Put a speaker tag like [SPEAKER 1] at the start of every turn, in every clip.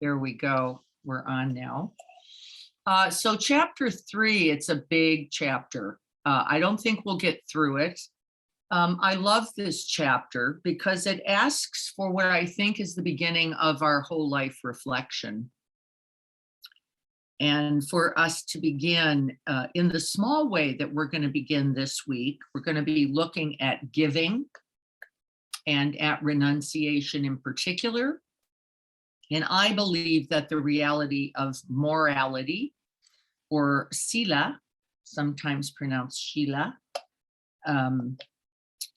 [SPEAKER 1] There we go. We're on now. So chapter 3, it's a big chapter. I don't think we'll get through it. I love this chapter because it asks for what I think is the beginning of our whole life reflection. And for us to begin in the small way that we're going to begin this week, we're going to be looking at giving and at renunciation in particular. And I believe that the reality of morality, or sila, sometimes pronounced shila,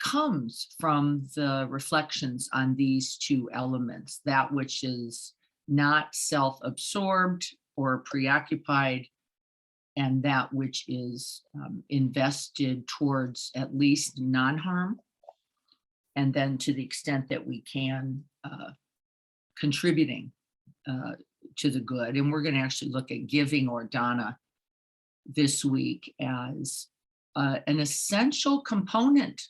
[SPEAKER 1] comes from the reflections on these two elements, that which is not self-absorbed or preoccupied, and that which is invested towards at least non-harm, and then to the extent that we can, contributing to the good. And we're going to actually look at giving or dana this week as an essential component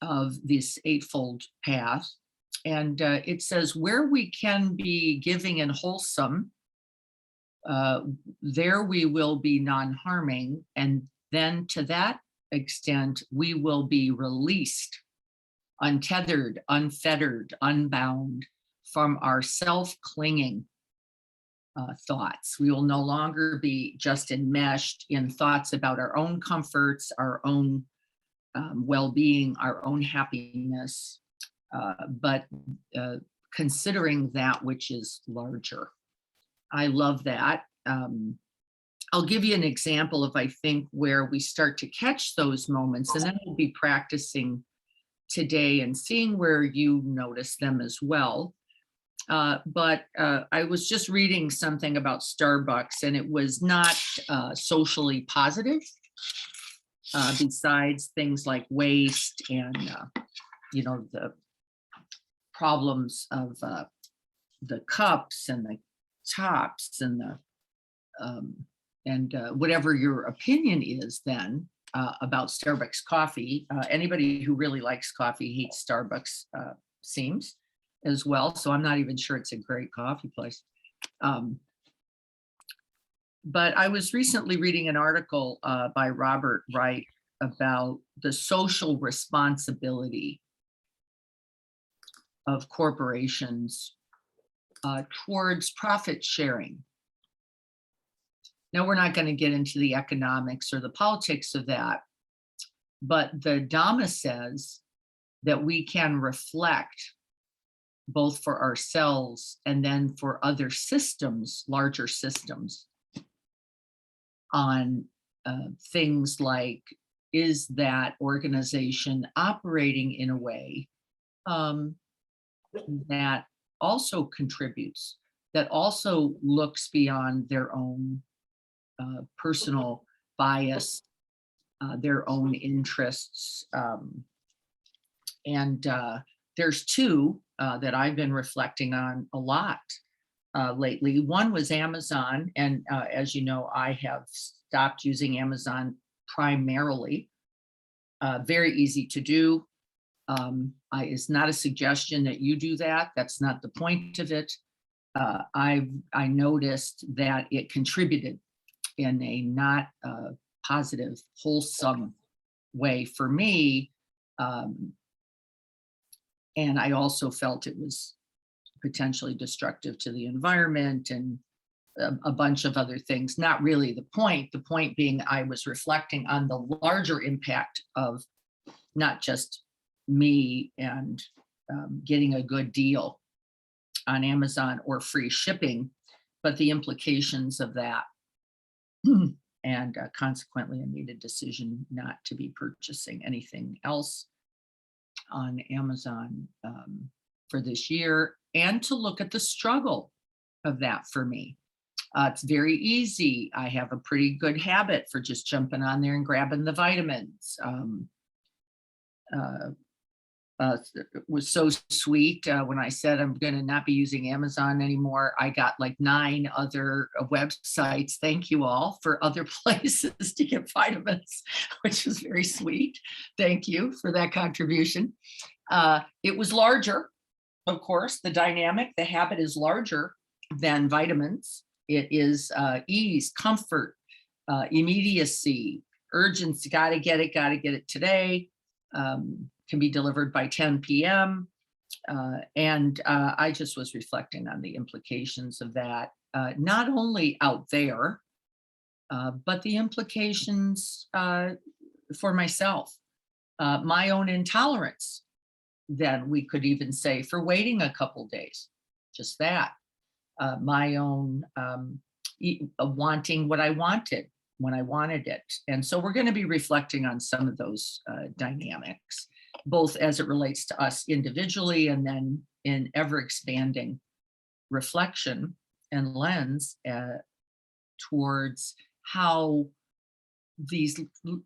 [SPEAKER 1] of this eightfold path. And it says where we can be giving and wholesome, there we will be non-harming. And then to that extent, we will be released, untethered, unfettered, unbound from our self-clinging thoughts. We will no longer be just enmeshed in thoughts about our own comforts, our own well-being, our own happiness, but considering that which is larger. I love that. I'll give you an example of, I think, where we start to catch those moments, and then we'll be practicing today and seeing where you notice them as well. But I was just reading something about Starbucks, and it was not socially positive, besides things like waste and, the problems of the cups and the tops and whatever your opinion is then about Starbucks coffee. Anybody who really likes coffee hates Starbucks, seems as well. So I'm not even sure it's a great coffee place. But I was recently reading an article by Robert Wright about the social responsibility of corporations towards profit sharing. Now, we're not going to get into the economics or the politics of that, but the Dhamma says that we can reflect both for ourselves and then for other systems, larger systems, on things like, is that organization operating in a way that also contributes, that also looks beyond their own personal bias, their own interests. And there's two that I've been reflecting on a lot lately. One was Amazon. And as you know, I have stopped using Amazon primarily. Very easy to do. It's not a suggestion that you do that. That's not the point of it. I noticed that it contributed in a not positive, wholesome way for me. And I also felt it was potentially destructive to the environment and a bunch of other things. Not really the point. The point being I was reflecting on the larger impact of not just me and getting a good deal on Amazon or free shipping, but the implications of that. And consequently, I made a decision not to be purchasing anything else on Amazon for this year, and to look at the struggle of that for me. It's very easy. I have a pretty good habit for just jumping on there and grabbing the vitamins. It was so sweet when I said I'm going to not be using Amazon anymore. I got like 9 other websites. Thank you all for other places to get vitamins, which was very sweet. Thank you for that contribution. It was larger. of course, the dynamic, the habit is larger than vitamins. It is ease, comfort, immediacy, urgency, got to get it today, can be delivered by 10 p.m. And I just was reflecting on the implications of that, not only out there, but the implications for myself, my own intolerance, then we could even say, for waiting a couple days, just that, my own wanting what I wanted when I wanted it. And so we're going to be reflecting on some of those dynamics, both as it relates to us individually and then in ever expanding reflection and lens towards how these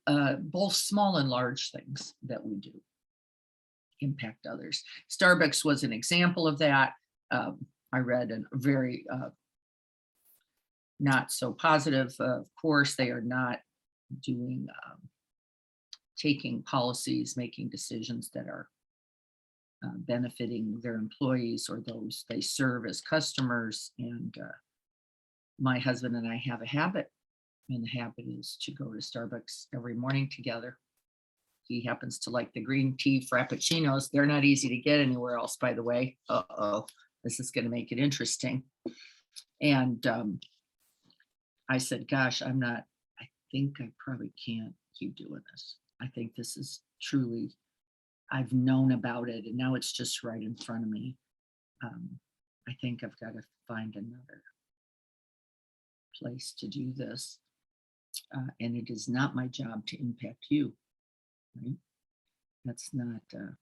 [SPEAKER 1] both small and large things that we do impact others. Starbucks was an example of that. I read a very not so positive. Of course, they are not doing taking policies, making decisions that are benefiting their employees or those they serve as customers. And my husband and I have a habit, and the habit is to go to Starbucks every morning together. He happens to like the green tea frappuccinos. They're not easy to get anywhere else, by the way. Uh-oh, this is going to make it interesting. And I said, gosh, I think I probably can't keep doing this. I think this is truly, I've known about it and now it's just right in front of me. I think I've got to find another place to do this. And it is not my job to impact you, right? That's not the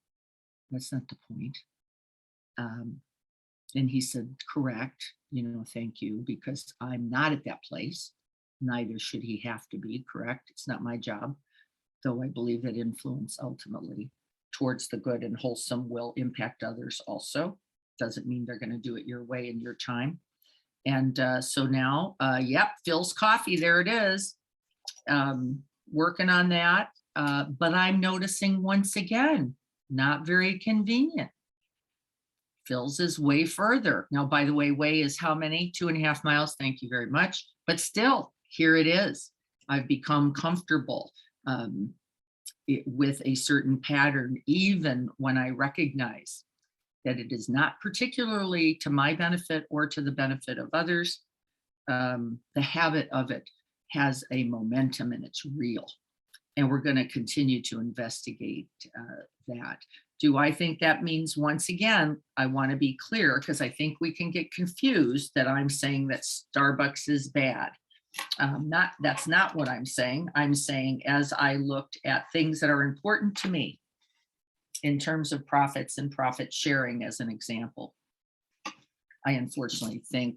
[SPEAKER 1] point. And he said, correct, thank you, because I'm not at that place. Neither should he have to be, correct? It's not my job, though I believe that influence ultimately towards the good and wholesome will impact others also. Doesn't mean they're going to do it your way in your time. And so now, yep, Phil's coffee, there it is. Working on that. But I'm noticing once again, not very convenient. Phil's is way further. Now, by the way is how many? 2.5 miles. Thank you very much. But still, here it is. I've become comfortable with a certain pattern, even when I recognize that it is not particularly to my benefit or to the benefit of others. The habit of it has a momentum and it's real. And we're going to continue to investigate that. Do I think that means, once again, I want to be clear because I think we can get confused that I'm saying that Starbucks is bad. That's not what I'm saying. I'm saying as I looked at things that are important to me in terms of profits and profit sharing, as an example, I unfortunately think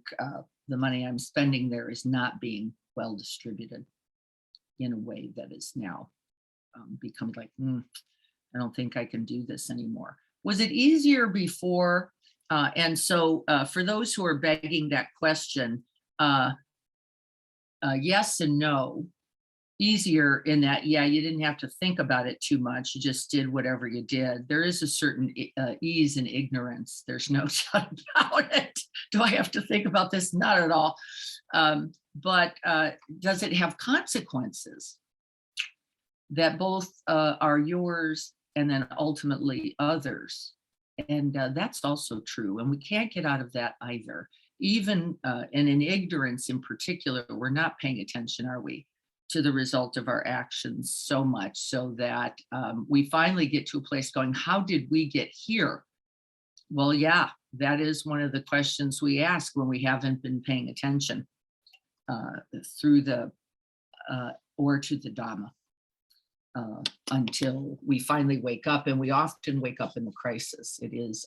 [SPEAKER 1] the money I'm spending there is not being well distributed in a way that is now become like, I don't think I can do this anymore. Was it easier before? And so for those who are begging that question, yes and no. Easier in that, yeah, you didn't have to think about it too much. You just did whatever you did. There is a certain ease in ignorance. There's no doubt about it. Do I have to think about this? Not at all. But does it have consequences that both are yours and then ultimately others? And that's also true. And we can't get out of that either. Even and in ignorance in particular, we're not paying attention, are we, to the result of our actions so much so that we finally get to a place going, how did we get here? Well, yeah, that is one of the questions we ask when we haven't been paying attention through the or to the Dhamma until we finally wake up. And we often wake up in the crisis. It is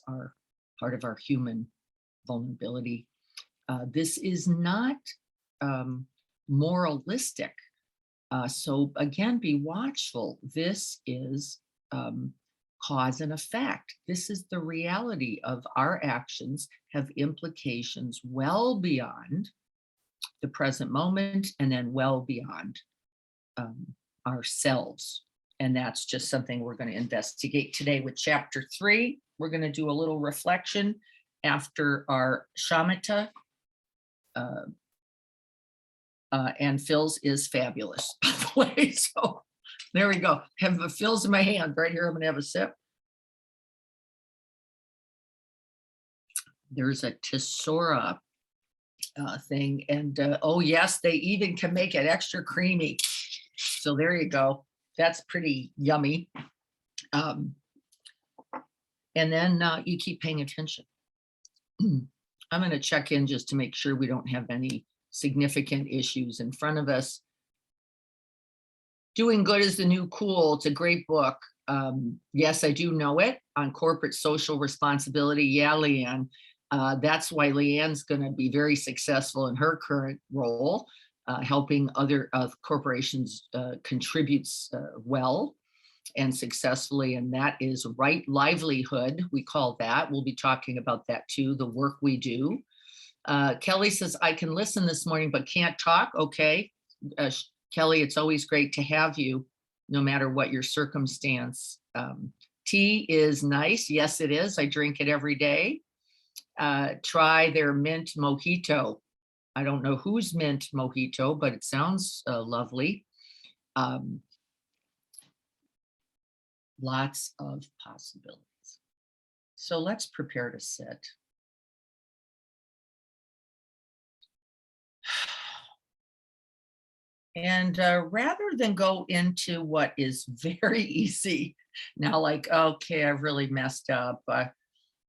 [SPEAKER 1] part of our human vulnerability. This is not moralistic. So again, be watchful. This is cause and effect. This is the reality of our actions have implications well beyond the present moment and then well beyond ourselves. And that's just something we're going to investigate today with chapter 3. we're going to do a little reflection after our shamatha. And Phil's is fabulous, by the way. So there we go. Have a Phil's in my hand right here. I'm going to have a sip. There's a Tesora thing. And oh, yes, they even can make it extra creamy. So there you go. That's pretty yummy. And then you keep paying attention. I'm going to check in just to make sure we don't have any significant issues in front of us. Doing Good is the New Cool. It's a great book. Yes, I do know it, on corporate social responsibility. Yeah, Leanne. That's why Leanne's going to be very successful in her current role, helping other corporations contribute well and successfully, and that is right livelihood. We call that. We'll be talking about that too, the work we do. Kelly says, I can listen this morning, but can't talk. Okay. Kelly, it's always great to have you, no matter what your circumstance. Tea is nice. Yes, it is. I drink it every day. Try their mint mojito. I don't know whose mint mojito, but it sounds lovely. Lots of possibilities. So let's prepare to sit. And rather than go into what is very easy now, like, okay, I've really messed up.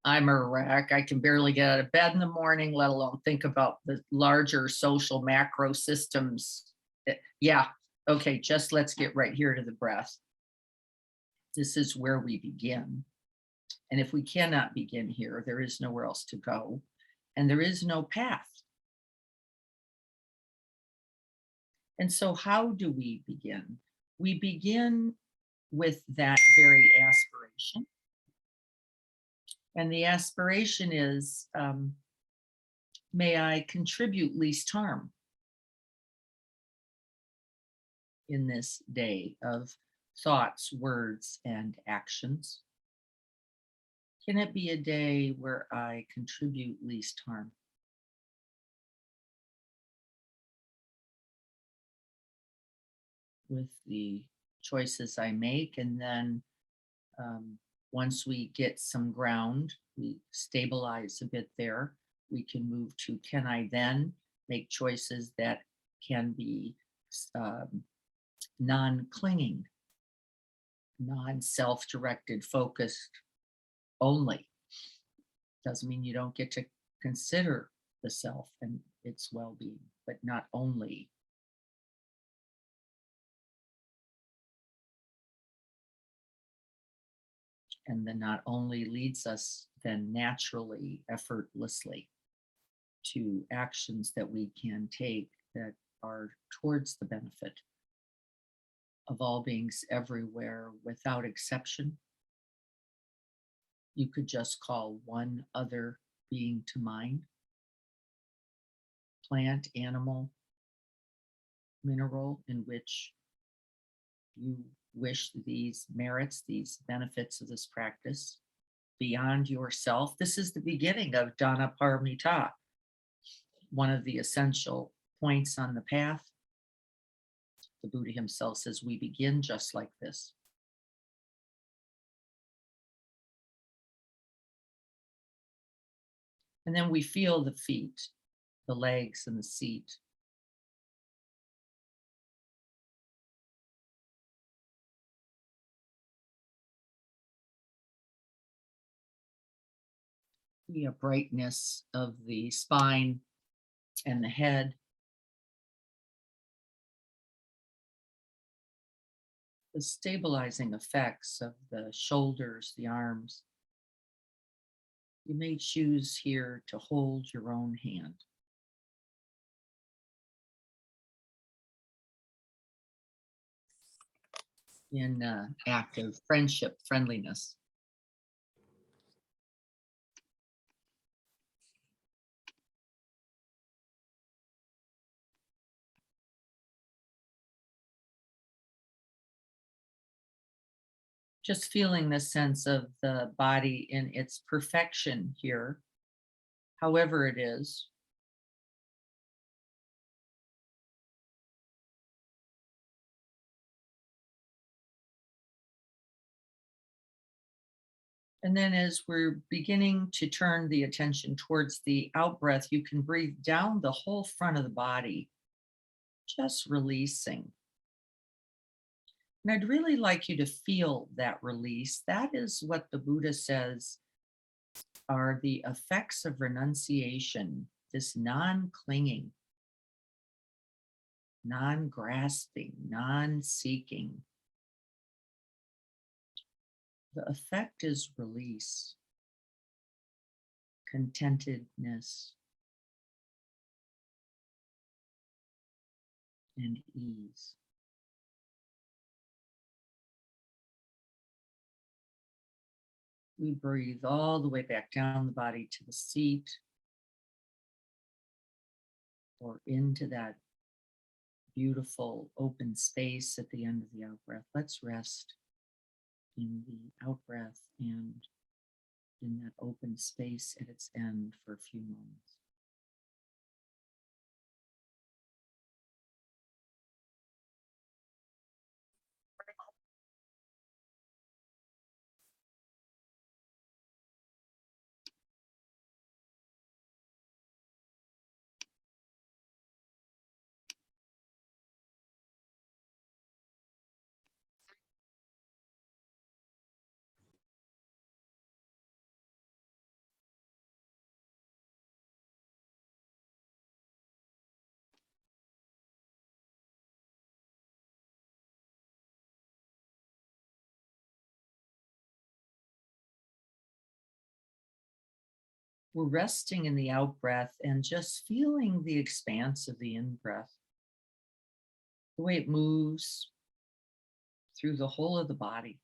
[SPEAKER 1] I'm a wreck. I can barely get out of bed in the morning, let alone think about the larger social macro systems. Yeah, okay, just let's get right here to the breath. This is where we begin. And if we cannot begin here, there is nowhere else to go, and there is no path. And so how do we begin? We begin with that very aspiration. And the aspiration is, may I contribute least harm in this day of thoughts, words, and actions? Can it be a day where I contribute least harm? With the choices I make, and then once we get some ground, we stabilize a bit there, we can move to, can I then make choices that can be non-clinging, non-self-directed, focused only. Doesn't mean you don't get to consider the self and its well-being, but not only. And the not only leads us then naturally, effortlessly, to actions that we can take that are towards the benefit of all beings everywhere without exception. You could just call one other being to mind: plant, animal, mineral, in which you wish these merits, these benefits of this practice beyond yourself. This is the beginning of Dana Paramita, one of the essential points on the path. The Buddha himself says we begin just like this. And then we feel the feet, the legs, and the seat. The brightness of the spine and the head. The stabilizing effects of the shoulders, the arms. You may choose here to hold your own hand. In act of friendship, friendliness. Just feeling the sense of the body in its perfection here, however it is. And then as we're beginning to turn the attention towards the out breath, you can breathe down the whole front of the body, just releasing. And I'd really like you to feel that release. That is what the Buddha says are the effects of renunciation, this non clinging, non grasping, non seeking. The effect is release, contentedness, and ease. We breathe all the way back down the body to the seat or into that beautiful open space at the end of the out breath. Let's rest in the out breath and in that open space at its end for a few moments. We're resting in the out breath and just feeling the expanse of the in breath, the way it moves through the whole of the body.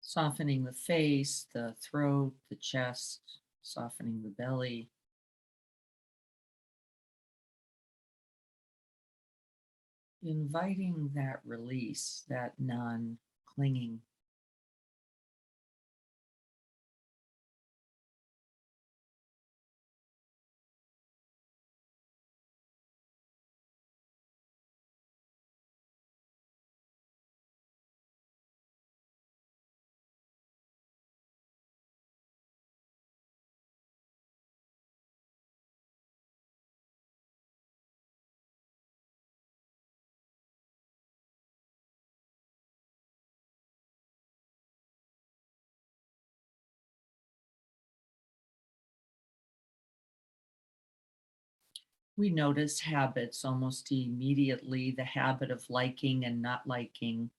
[SPEAKER 1] Softening the face, the throat, the chest, softening the belly. Inviting that release, that non clinging. We notice habits almost immediately, the habit of liking and not liking,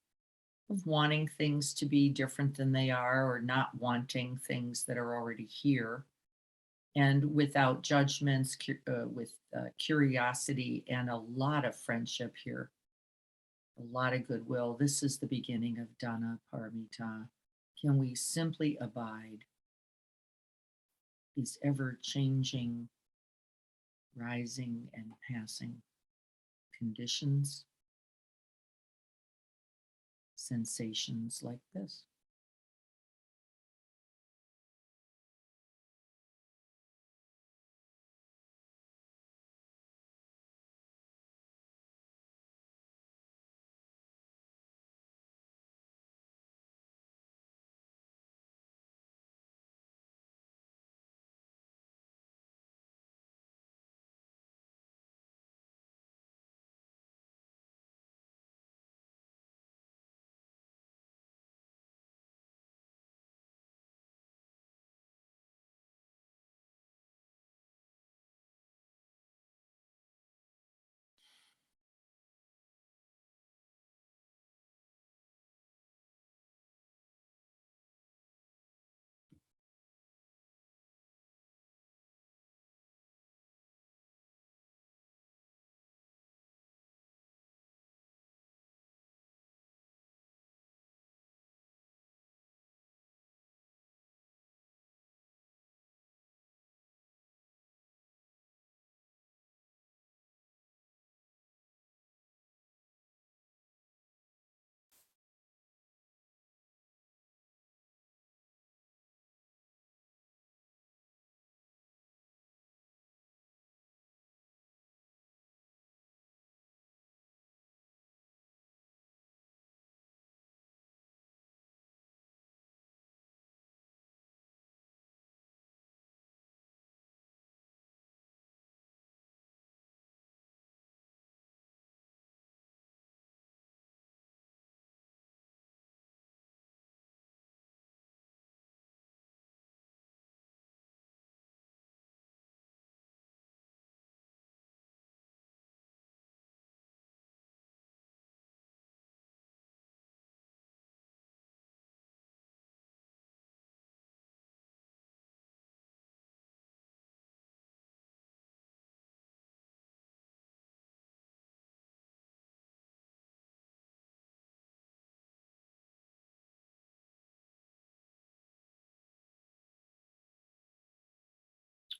[SPEAKER 1] of wanting things to be different than they are, or not wanting things that are already here. And without judgments, with curiosity and a lot of friendship here, a lot of goodwill. This is the beginning of Dana Paramita. Can we simply abide these ever changing, rising, and passing conditions, sensations like this?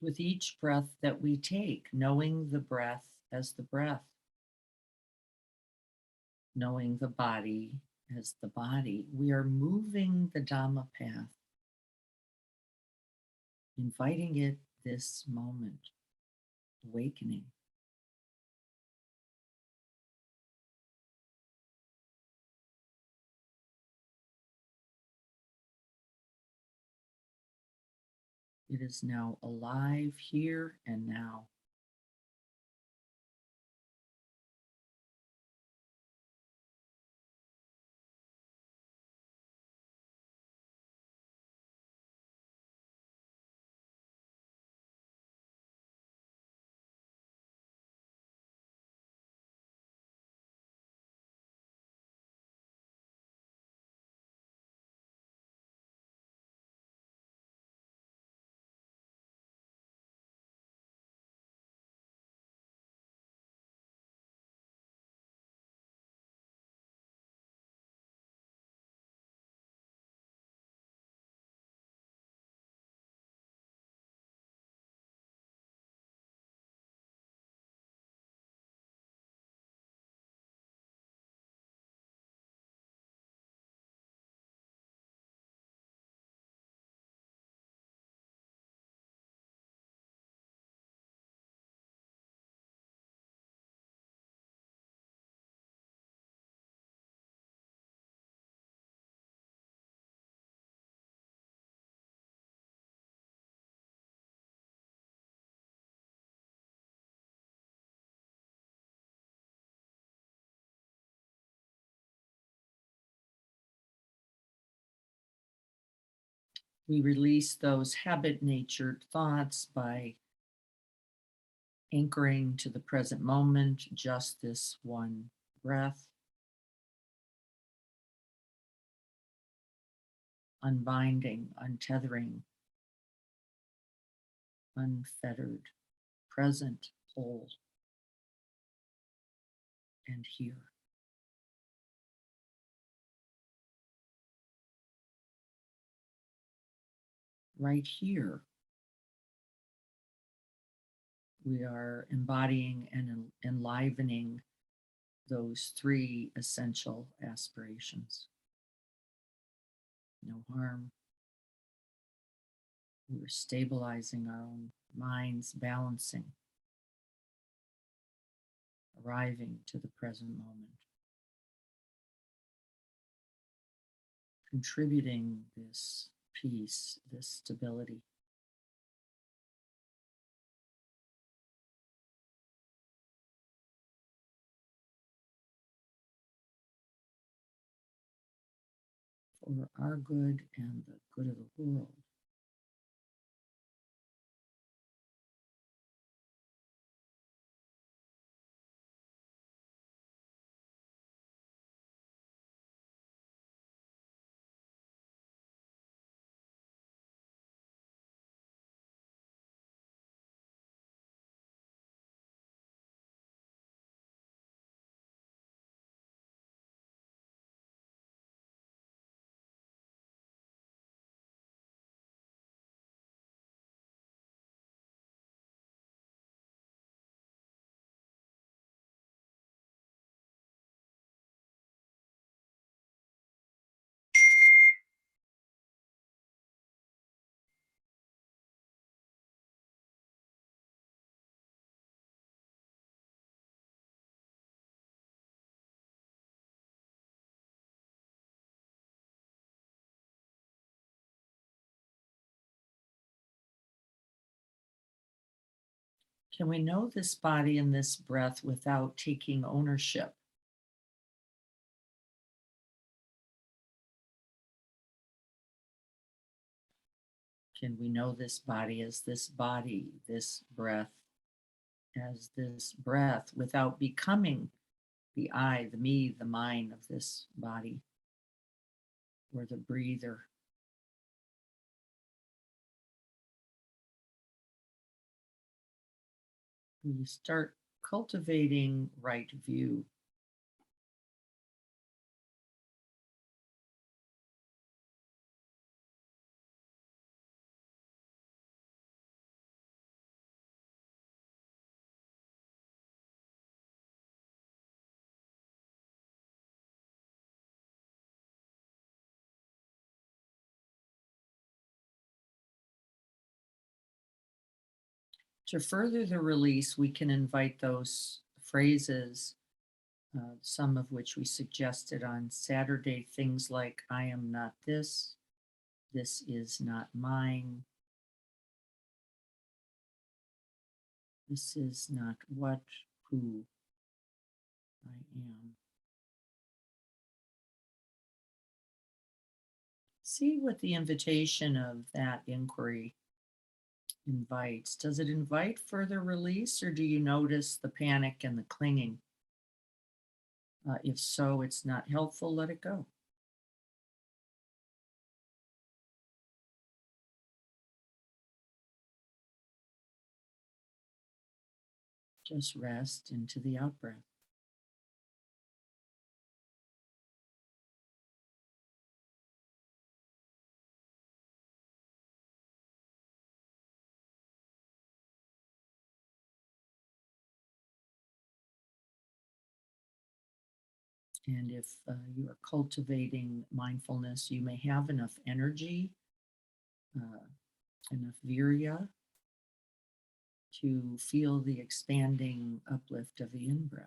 [SPEAKER 1] With each breath that we take, knowing the breath as the breath, knowing the body as the body, we are moving the Dhamma path, inviting it this moment, awakening. It is now alive here and now. We release those habit-natured thoughts by anchoring to the present moment, just this one breath, unbinding, untethering, unfettered, present, whole, and here. Right here, we are embodying and enlivening those three essential aspirations. No harm. We're stabilizing our own minds, balancing, arriving to the present moment, contributing this peace, this stability. For our good and the good of the world. Can we know this body and this breath without taking ownership? Can we know this body as this body, this breath as this breath without becoming the I, the me, the mine of this body or the breather? We start cultivating right view. To further the release, we can invite those phrases, some of which we suggested on Saturday, things like, I am not this, this is not mine, this is not what, who I am. See what the invitation of that inquiry invites. Does it invite further release, or do you notice the panic and the clinging? If so, it's not helpful, let it go. Just rest into the out breath. And if you are cultivating mindfulness, you may have enough energy, uh, enough virya to feel the expanding uplift of the in breath.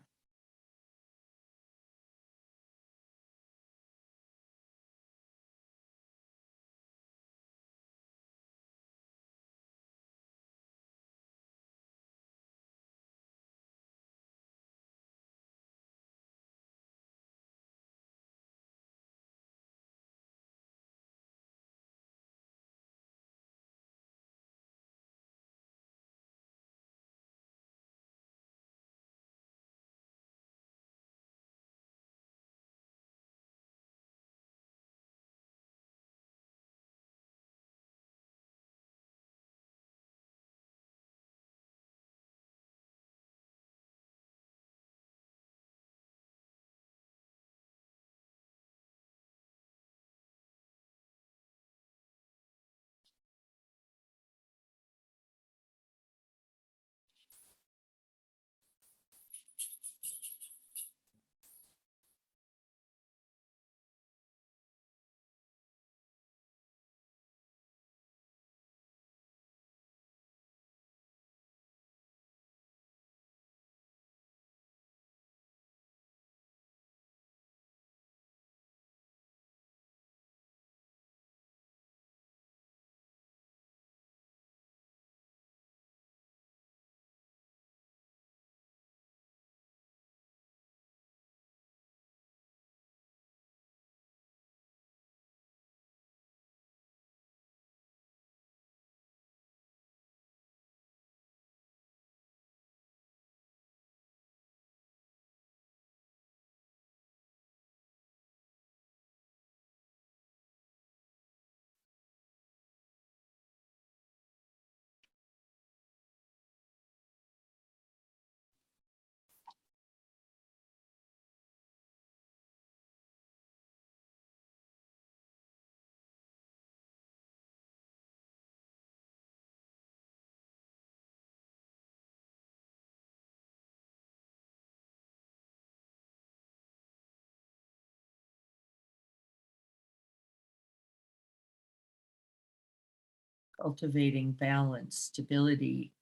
[SPEAKER 1] Cultivating balance, stability,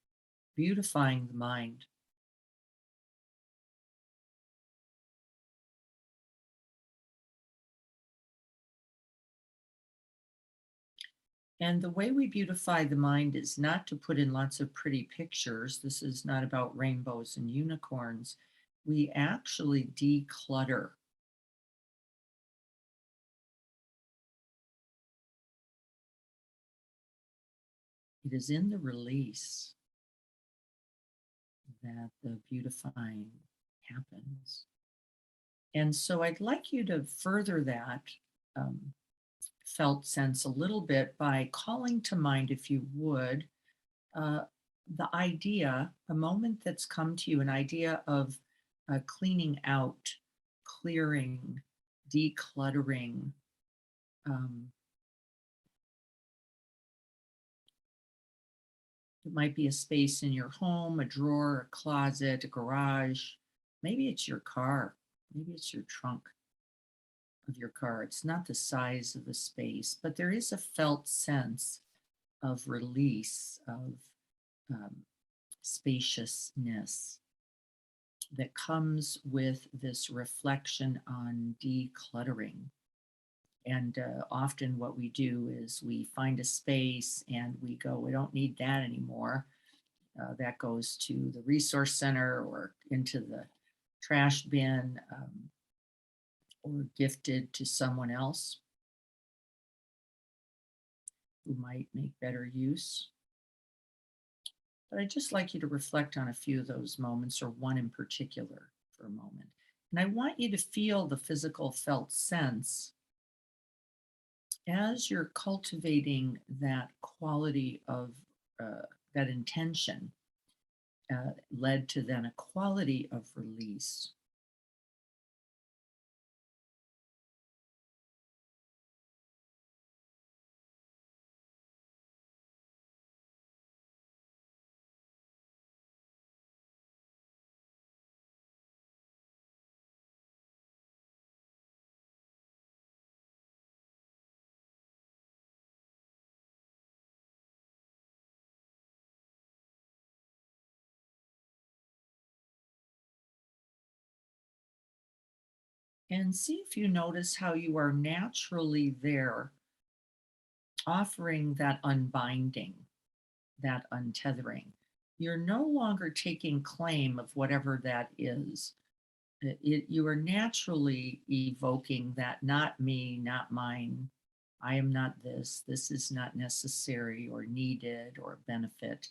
[SPEAKER 1] beautifying the mind. And the way we beautify the mind is not to put in lots of pretty pictures. This is not about rainbows and unicorns. We actually declutter. It is in the release that the beautifying happens. And so I'd like you to further that felt sense a little bit by calling to mind, if you would, uh, the idea, a moment that's come to you, an idea of cleaning out, clearing, decluttering. Um, it might be a space in your home, a drawer, a closet, a garage. Maybe it's your car. Maybe it's your trunk of your car. It's not the size of the space, but there is a felt sense of release, of um, spaciousness that comes with this reflection on decluttering. And often, what we do is we find a space and we go, we don't need that anymore. That goes to the resource center or into the trash bin, or gifted to someone else who might make better use. But I'd just like you to reflect on a few of those moments, or one in particular, for a moment. And I want you to feel the physical felt sense as you're cultivating that quality of that intention, led to then a quality of release. And see if you notice how you are naturally there, offering that unbinding, that untethering. You're no longer taking claim of whatever that is. You are naturally evoking that not me, not mine. I am not this. This is not necessary or needed or benefit.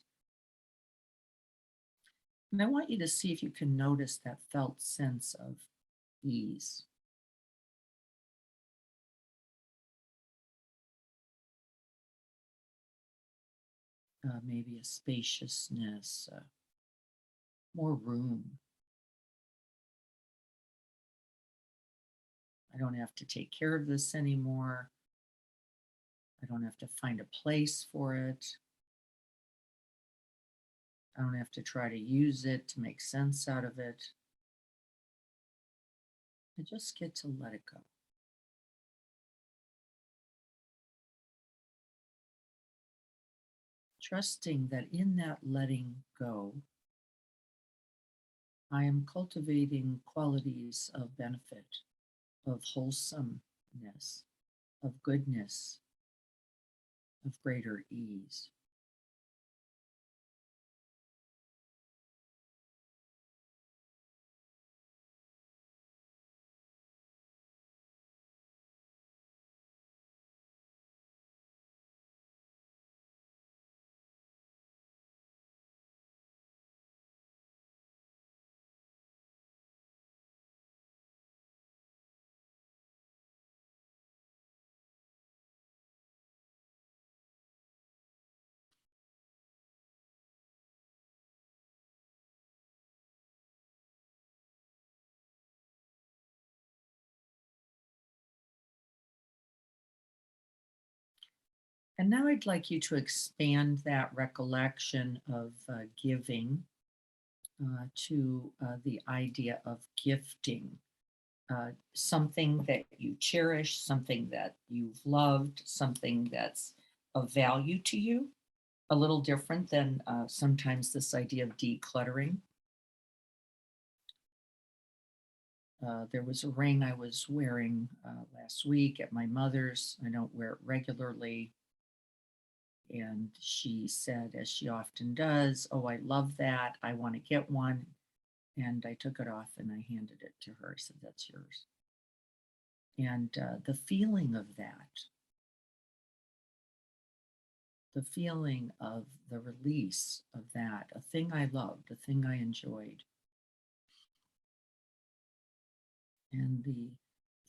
[SPEAKER 1] And I want you to see if you can notice that felt sense of ease. Maybe a spaciousness, more room. I don't have to take care of this anymore. I don't have to find a place for it. I don't have to try to use it to make sense out of it. I just get to let it go. Trusting that in that letting go, I am cultivating qualities of benefit, of wholesomeness, of goodness, of greater ease. And now I'd like you to expand that recollection of giving to the idea of gifting, something that you cherish, something that you've loved, something that's of value to you, a little different than sometimes this idea of decluttering. There was a ring I was wearing last week at my mother's. I don't wear it regularly. And she said, as she often does, "Oh, I love that. I want to get one." And I took it off and I handed it to her. I said, "That's yours." And the feeling of that, the feeling of the release of that, a thing I loved, a thing I enjoyed, and the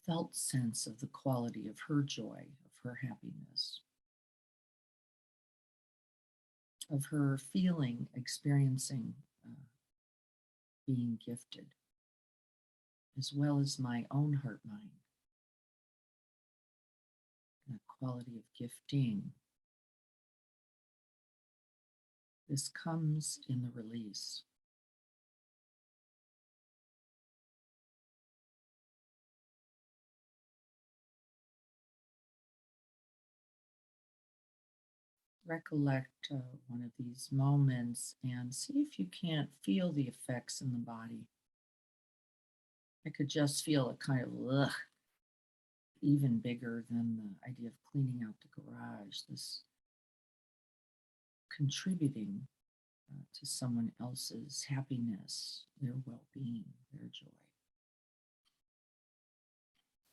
[SPEAKER 1] felt sense of the quality of her joy, of her happiness, of her feeling, experiencing being gifted, as well as my own heart mind, the quality of gifting. This comes in the release. recollect one of these moments and see if you can't feel the effects in the body. I could just feel a kind of ugh, even bigger than the idea of cleaning out the garage, this contributing to someone else's happiness, their well being, their joy,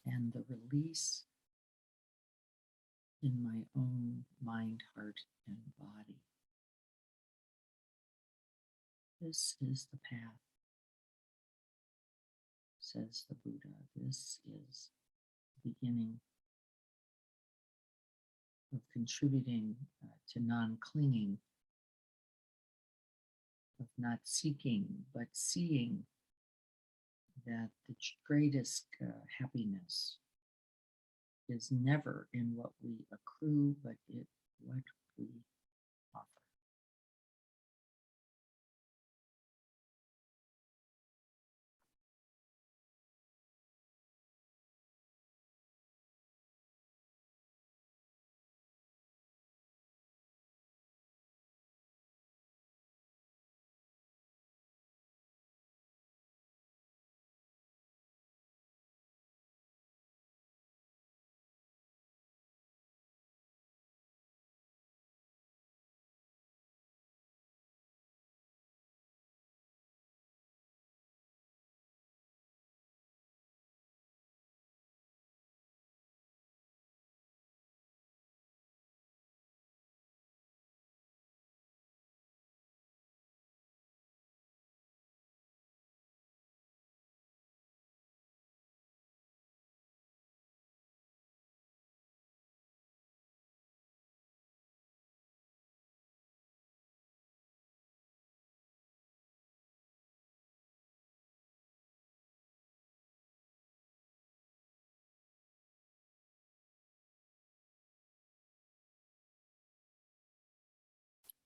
[SPEAKER 1] and the release in my own mind, heart, and body. This is the path, says the Buddha. This is the beginning of contributing to non clinging, of not seeking, but seeing that the greatest happiness is never in what we accrue, but in what we offer.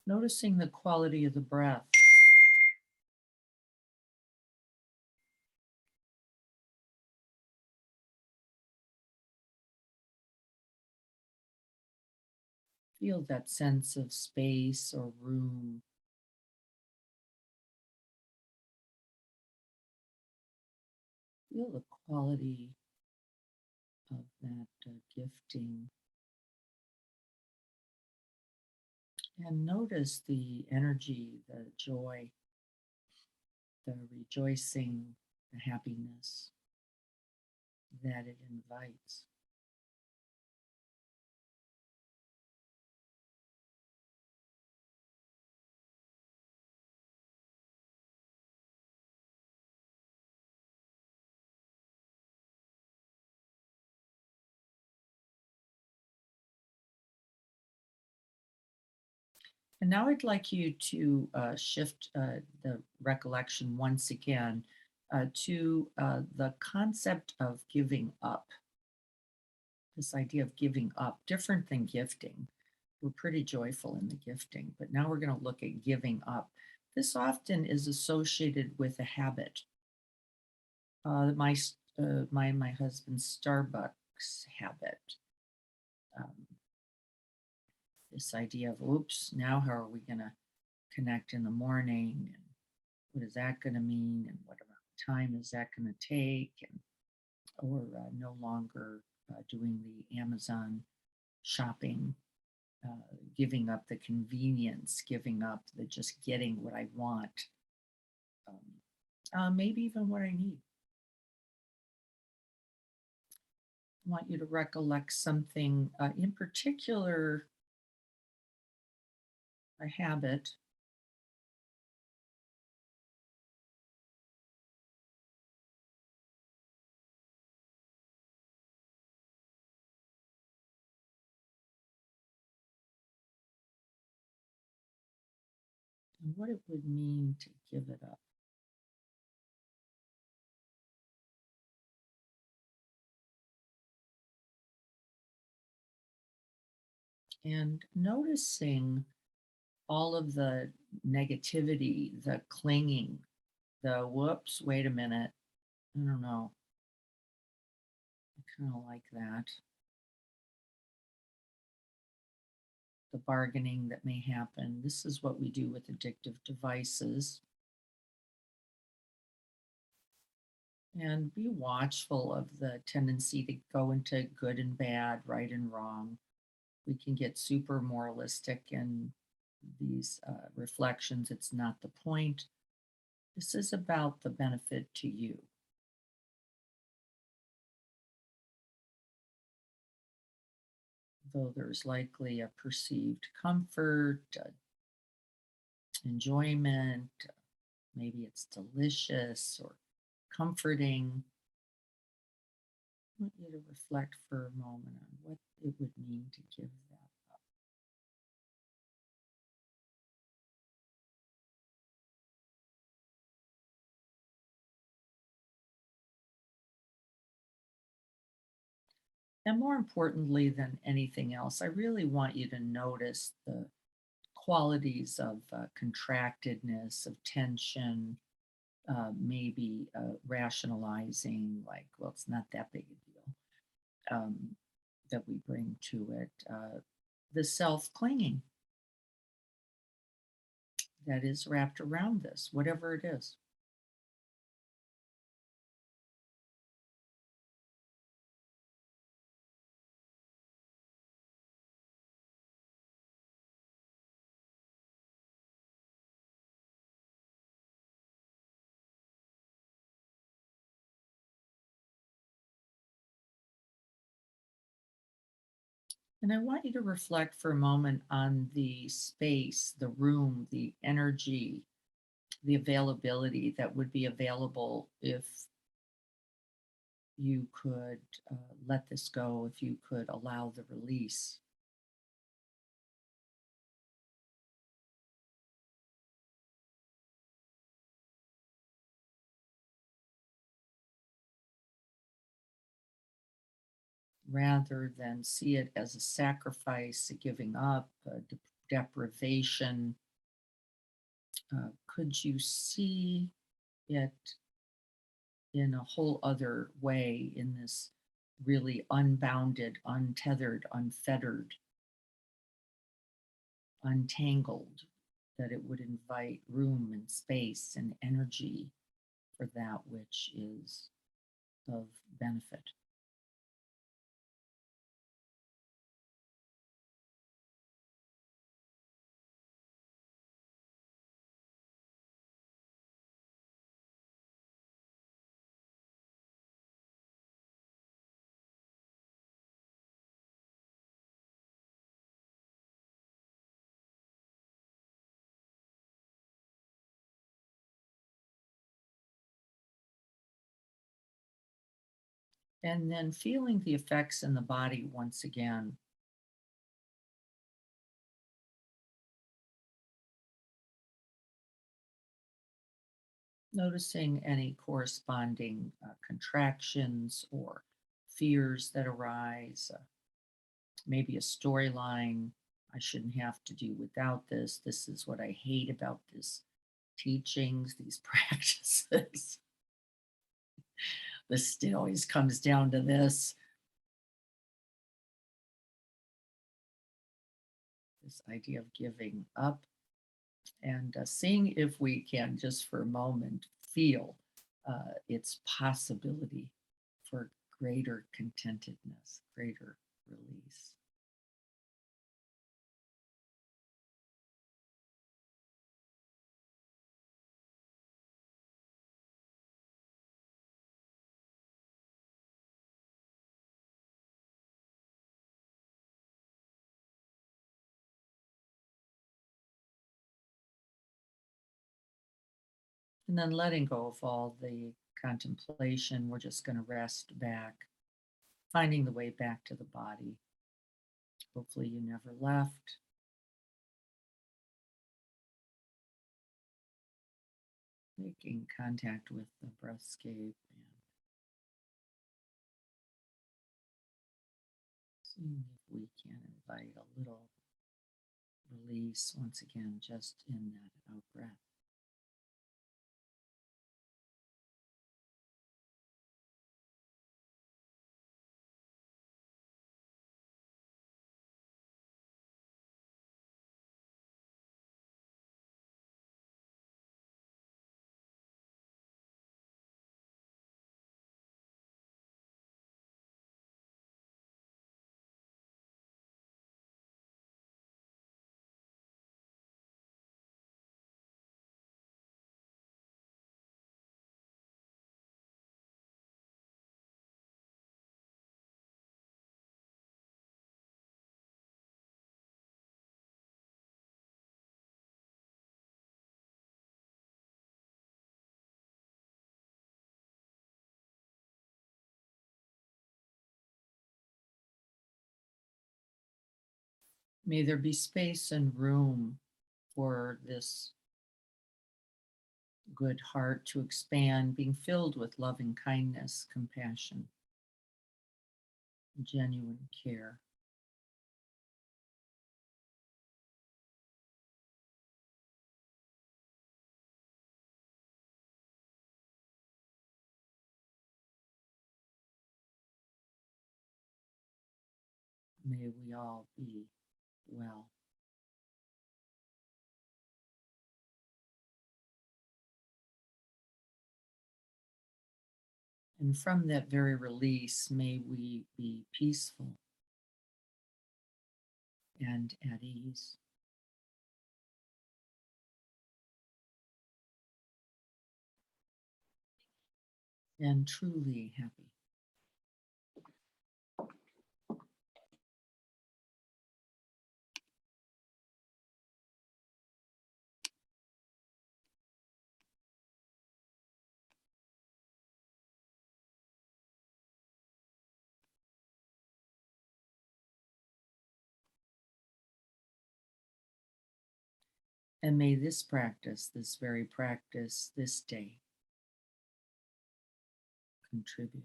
[SPEAKER 1] Noticing the quality of the breath. Feel that sense of space or room. Feel the quality of that gifting. And notice the energy, the joy, the rejoicing, the happiness that it invites. And now I'd like you to shift the recollection once again to the concept of giving up. This idea of giving up, different than gifting. We're pretty joyful in the gifting, but now we're going to look at giving up. This often is associated with a habit. My husband's Starbucks habit. Um, this idea of, oops, now how are we going to connect in the morning? And what is that going to mean? And what amount of time is that going to take? And or no longer doing the Amazon shopping, giving up the convenience, giving up the just getting what I want, maybe even what I need. I want you to recollect something in particular, a habit. And what it would mean to give it up. And noticing all of the negativity, the clinging, the whoops, wait a minute, I don't know. I kind of like that. the bargaining that may happen. This is what we do with addictive devices. And be watchful of the tendency to go into good and bad, right and wrong. We can get super moralistic in these reflections. It's not the point. This is about the benefit to you. Though there's likely a perceived comfort, enjoyment, maybe it's delicious or comforting. I want you to reflect for a moment on what it would mean to give that up. And more importantly than anything else, I really want you to notice the qualities of contractedness, of tension, maybe rationalizing, like, well, it's not that big a deal, that we bring to it. The self clinging that is wrapped around this, whatever it is. And I want you to reflect for a moment on the space, the room, the energy, the availability that would be available if you could let this go, if you could allow the release. Rather than see it as a sacrifice, a giving up, a deprivation, could you see it in a whole other way, in this really unbounded, untethered, unfettered, untangled, that it would invite room and space and energy for that which is of benefit? And then feeling the effects in the body once again. Noticing any corresponding contractions or fears that arise, maybe a storyline. I shouldn't have to do without this. This is what I hate about this teachings, these practices. This it always comes down to this idea of giving up, and seeing if we can just for a moment feel its possibility for greater contentedness, greater release. And then letting go of all the contemplation, we're just going to rest back, finding the way back to the body. Hopefully, you never left. Making contact with the breathscape and seeing if we can invite a little release once again, just in that out breath. May there be space and room for this good heart to expand, being filled with loving kindness, compassion, genuine care. May we all be well. And from that very release, may we be peaceful and at ease. And truly happy. And may this practice, this very practice, this day, contribute.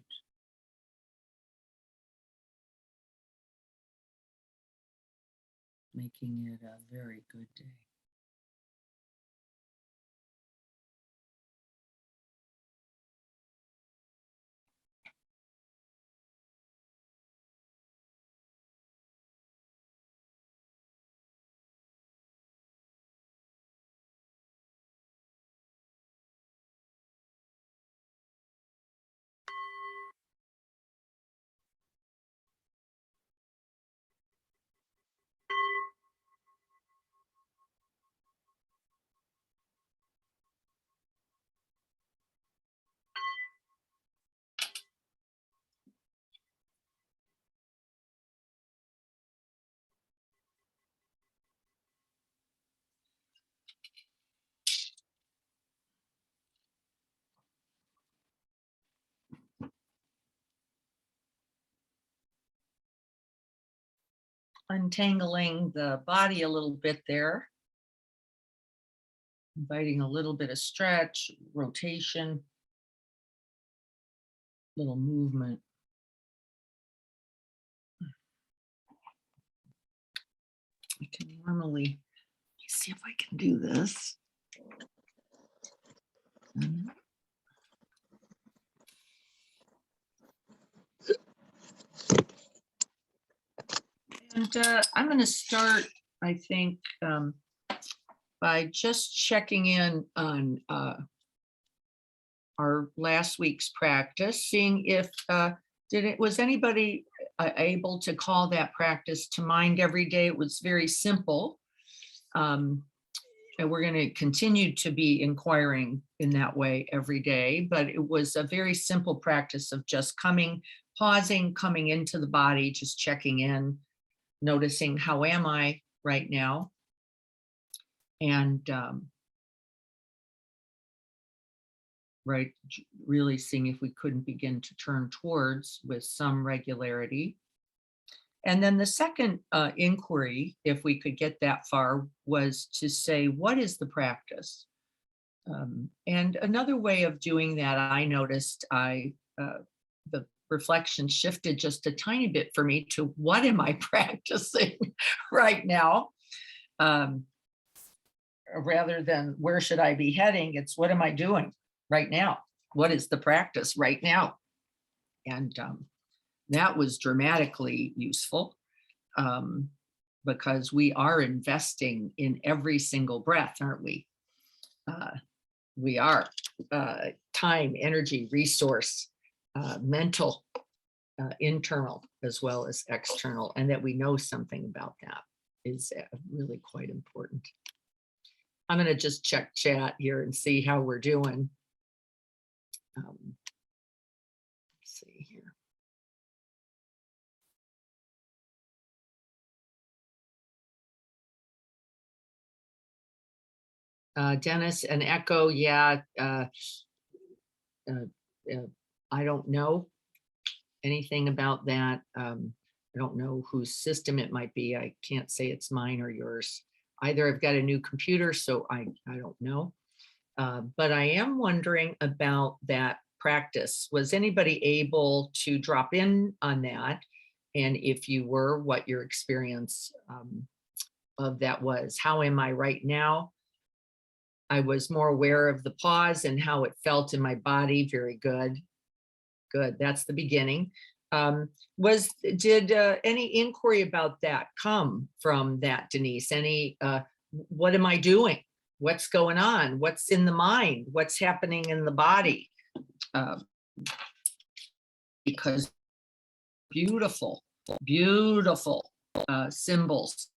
[SPEAKER 1] Making it a very good day. Untangling the body a little bit there. Inviting a little bit of stretch, rotation, little movement. I can normally, let me see if I can do this. And I'm going to start, I think, by just checking in on our last week's practice, seeing if was anybody able to call that practice to mind every day. It was very simple. And we're going to continue to be inquiring in that way every day, but it was a very simple practice of just pausing, coming into the body, just checking in, noticing how am I right now, and right, really seeing if we couldn't begin to turn towards with some regularity. And then the second inquiry, if we could get that far, was to say, what is the practice? And another way of doing that, I noticed the reflection shifted just a tiny bit for me to what am I practicing right now? Rather than where should I be heading, it's what am I doing right now? What is the practice right now? And that was dramatically useful because we are investing in every single breath, aren't we? We are time, energy, resource, mental, internal, as well as external, and that we know something about that is really quite important. I'm going to just check chat here and see how we're doing. Let's see here. Dennis and Echo, yeah. I don't know anything about that. I don't know whose system it might be. I can't say it's mine or yours. Either I've got a new computer, so I don't know. But I am wondering about that practice. Was anybody able to drop in on that? And if you were, what your experience of that was? How am I right now? I was more aware of the pause and how it felt in my body. Very good. Good. That's the beginning. Did any inquiry about that come from that, Denise? Any, what am I doing? What's going on? What's in the mind? What's happening in the body? Because beautiful, beautiful symbols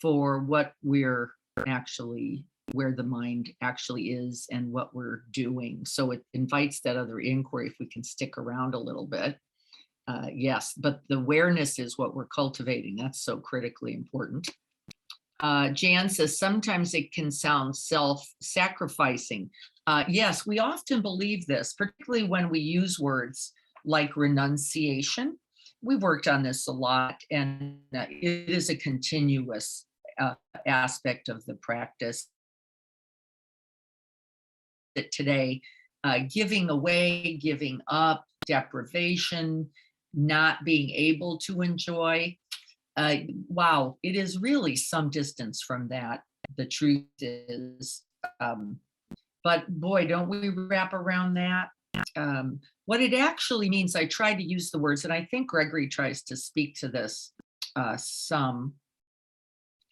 [SPEAKER 1] for what we're actually, where the mind actually is and what we're doing. So it invites that other inquiry if we can stick around a little bit. Yes, but the awareness is what we're cultivating. That's so critically important. Jan says, sometimes it can sound self-sacrificing. Yes, we often believe this, particularly when we use words like renunciation. We've worked on this a lot, and it is a continuous aspect of the practice that today, giving away, giving up, deprivation, not being able to enjoy. Wow, it is really some distance from that. The truth is, but boy, don't we wrap around that? What it actually means, I try to use the words, and I think Gregory tries to speak to this some,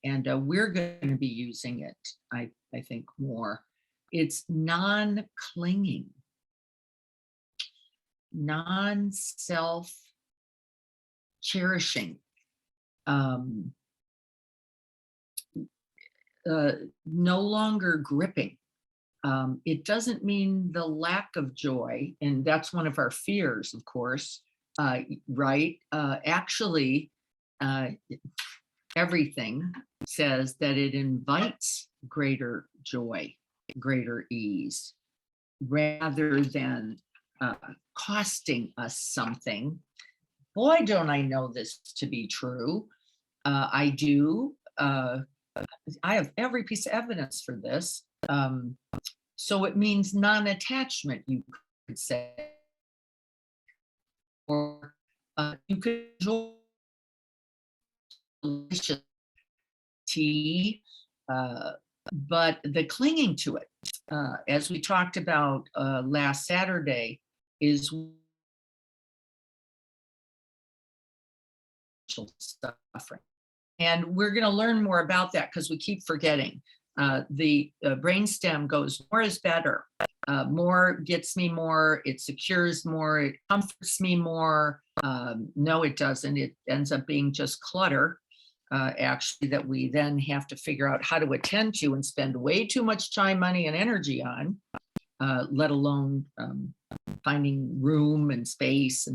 [SPEAKER 1] and we're going to be using it, I think, more. It's non-clinging, non-self cherishing, no longer gripping. It doesn't mean the lack of joy, and that's one of our fears, of course, right? Actually, everything says that it invites greater joy, greater ease, rather than costing us something. Boy, don't I know this to be true. I do. I have every piece of evidence for this. So it means non-attachment, you could say. Or you could enjoy delicious tea, but the clinging to it, as we talked about last Saturday, is suffering. And we're going to learn more about that because we keep forgetting. The brainstem goes, more is better. More gets me more, it secures more, it comforts me more. No, it doesn't. It ends up being just clutter, actually, that we then have to figure out how to attend to and spend way too much time, money, and energy on, let alone finding room and space.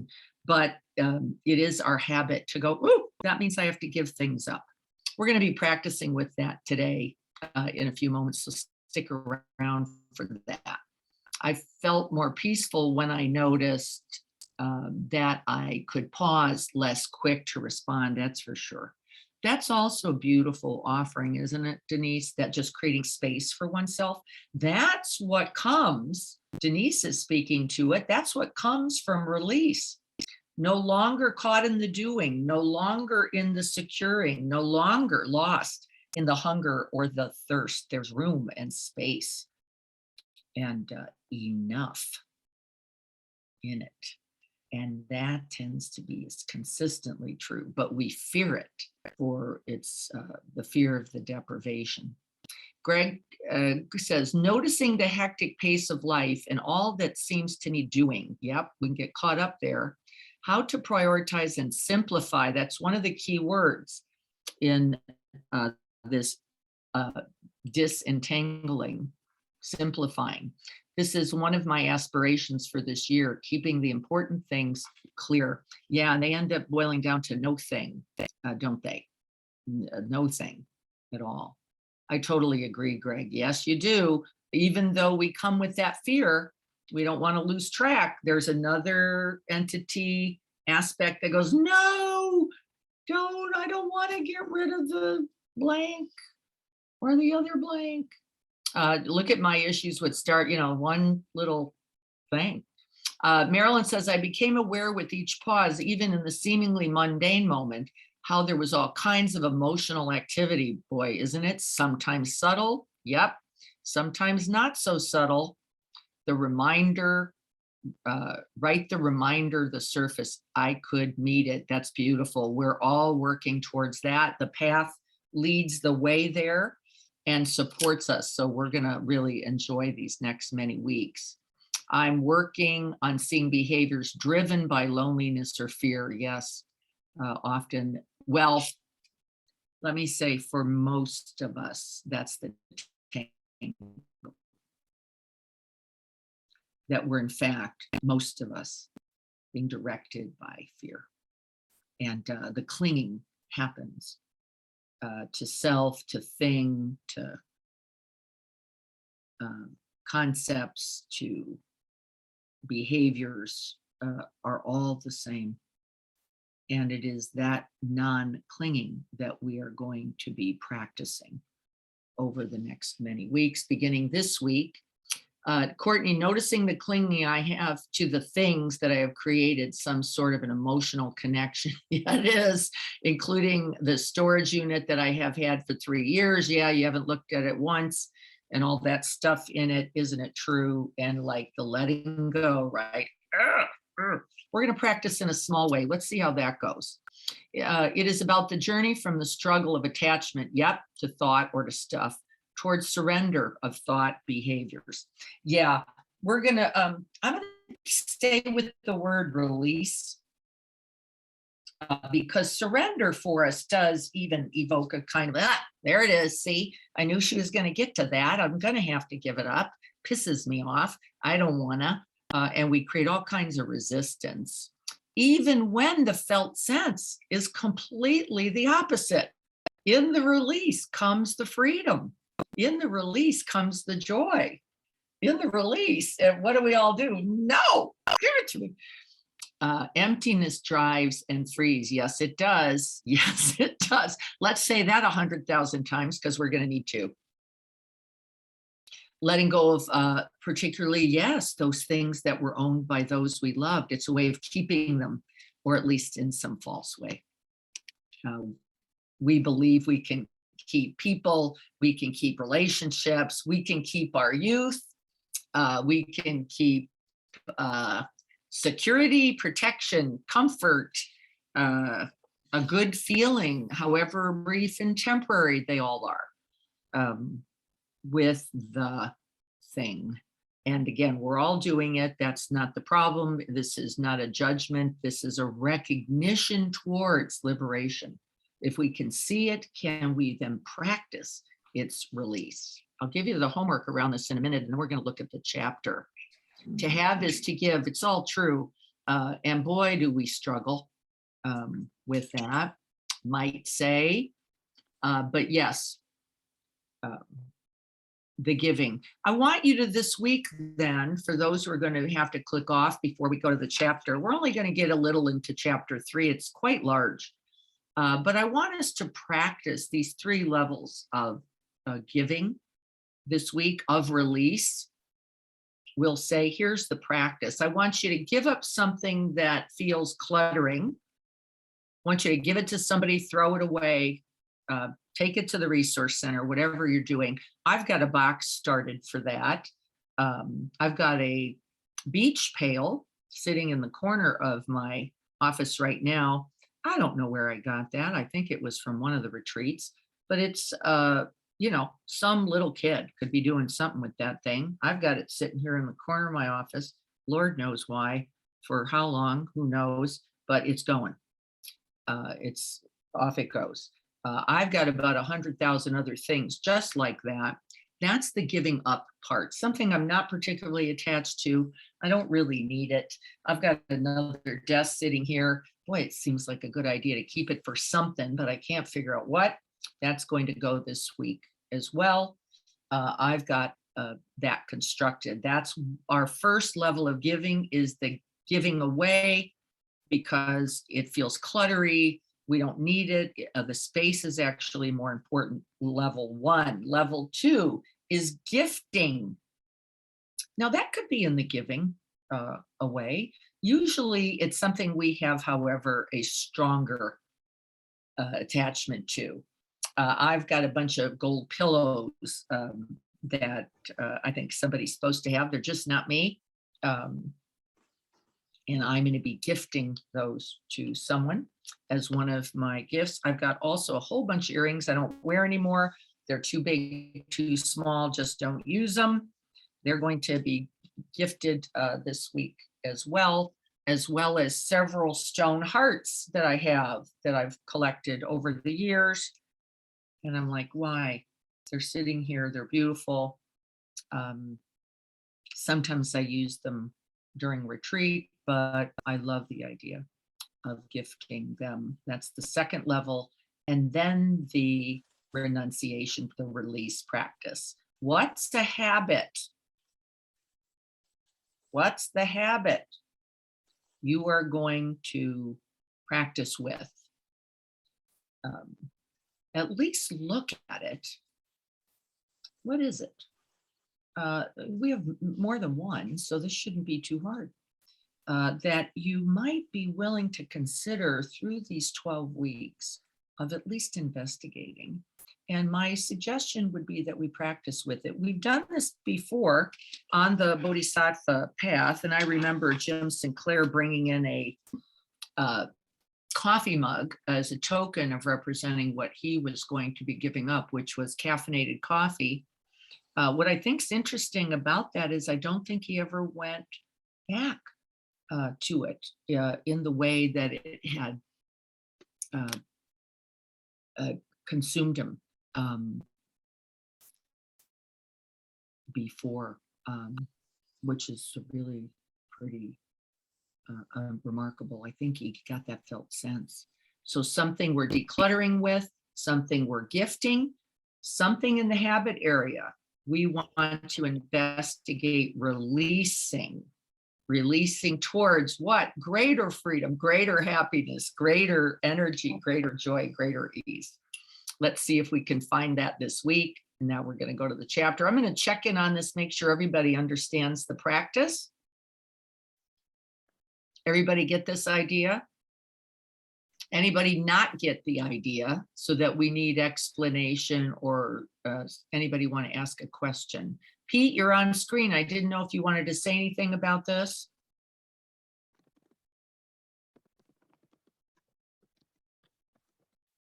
[SPEAKER 1] But it is our habit to go, ooh, that means I have to give things up. We're going to be practicing with that today in a few moments, so stick around for that. I felt more peaceful when I noticed that I could pause less quick to respond, that's for sure. That's also a beautiful offering, isn't it, Denise? That just creating space for oneself. That's what comes, Denise is speaking to it, that's what comes from release. No longer caught in the doing, no longer in the securing, no longer lost in the hunger or the thirst. There's room and space and enough in it. And that tends to be consistently true, but we fear it for its the fear of the deprivation. Greg says, noticing the hectic pace of life and all that seems to need doing. Yep, we can get caught up there. How to prioritize and simplify. That's one of the key words in this disentangling, simplifying. This is one of my aspirations for this year, keeping the important things clear. Yeah, and they end up boiling down to no thing, don't they? No thing at all. I totally agree, Greg. Yes, you do. Even though we come with that fear, we don't want to lose track. There's another entity aspect that goes, no, I don't want to get rid of the blank or the other blank. Look at my issues with start, one little thing. Marilyn says, I became aware with each pause, even in the seemingly mundane moment, how there was all kinds of emotional activity. Boy, isn't it? Sometimes subtle. Yep. Sometimes not so subtle. The reminder, write the reminder, the surface, I could meet it. That's beautiful. We're all working towards that. The path leads the way there and supports us. So we're going to really enjoy these next many weeks. I'm working on seeing behaviors driven by loneliness or fear. Yes, often. Well, let me say for most of us, that's the tangle. That we're in fact, most of us, being directed by fear. And the clinging happens to self, to thing, to concepts, to behaviors are all the same. And it is that non-clinging that we are going to be practicing over the next many weeks, beginning this week. Courtney, noticing the clinging I have to the things that I have created some sort of an emotional connection. Yeah, it is, including the storage unit that I have had for 3 years. Yeah, you haven't looked at it once and all that stuff in it. Isn't it true? And like the letting go, right? We're going to practice in a small way. Let's see how that goes. It is about the journey from the struggle of attachment, yep, to thought or to stuff, towards surrender of thought behaviors. Yeah, we're going to, I'm going to stay with the word release because surrender for us does even evoke a kind of, there it is. See, I knew she was going to get to that. I'm going to have to give it up. Pisses me off. I don't want to. And we create all kinds of resistance, even when the felt sense is completely the opposite. In the release comes the freedom. In the release comes the joy. In the release, and what do we all do? No, give it to me. Emptiness drives and frees. Yes, it does. Yes, it does. Let's say that 100,000 times because we're going to need to. Letting go of particularly, yes, those things that were owned by those we loved. It's a way of keeping them, or at least in some false way. We believe we can keep people, we can keep relationships, we can keep our youth, we can keep security, protection, comfort, a good feeling, however brief and temporary they all are. With the thing. And again, we're all doing it. That's not the problem. This is not a judgment. This is a recognition towards liberation. If we can see it, can we then practice its release? I'll give you the homework around this in a minute, and then we're going to look at the chapter. To have is to give. It's all true. And boy, do we struggle with that, might say. But yes, the giving. I want you to this week then, for those who are going to have to click off before we go to the chapter, we're only going to get a little into chapter 3. It's quite large. But I want us to practice these 3 levels of giving this week, of release. We'll say, here's the practice. I want you to give up something that feels cluttering. I want you to give it to somebody, throw it away, take it to the resource center, whatever you're doing. I've got a box started for that. I've got a beach pail sitting in the corner of my office right now. I don't know where I got that. I think it was from one of the retreats, but it's, some little kid could be doing something with that thing. I've got it sitting here in the corner of my office. Lord knows why, for how long, who knows, but it's going. It's off it goes. I've got about 100,000 other things just like that. That's the giving up part, something I'm not particularly attached to. I don't really need it. I've got another desk sitting here. Boy, it seems like a good idea to keep it for something, but I can't figure out what. That's going to go this week as well. I've got that constructed. That's our first level of giving, is the giving away because it feels cluttery. We don't need it. The space is actually more important. Level 1. Level 2 is gifting. Now that could be in the giving away. Usually it's something we have, however, a stronger attachment to. I've got a bunch of gold pillows that I think somebody's supposed to have. They're just not me. And I'm going to be gifting those to someone as one of my gifts. I've got also a whole bunch of earrings I don't wear anymore. They're too big, too small, just don't use them. They're going to be gifted this week as well as several stone hearts that I have that I've collected over the years. And I'm like, why? They're sitting here, they're beautiful. Sometimes I use them during retreat, but I love the idea of gifting them. That's the second level. And then the renunciation, the release practice. What's the habit? What's the habit you are going to practice with? At least look at it. What is it? We have more than one, so this shouldn't be too hard. That you might be willing to consider through these 12 weeks of at least investigating. And my suggestion would be that we practice with it. We've done this before on the Bodhisattva path, and I remember Jim Sinclair bringing in a coffee mug as a token of representing what he was going to be giving up, which was caffeinated coffee. What I think is interesting about that is I don't think he ever went back to it in the way that it had consumed him before, which is really pretty remarkable. I think he got that felt sense. So something we're decluttering with, something we're gifting, something in the habit area. We want to investigate releasing towards what? Greater freedom, greater happiness, greater energy, greater joy, greater ease. Let's see if we can find that this week. And now we're going to go to the chapter. I'm going to check in on this, make sure everybody understands the practice. Everybody get this idea? Anybody not get the idea so that we need explanation, or anybody want to ask a question? Pete, you're on screen. I didn't know if you wanted to say anything about this.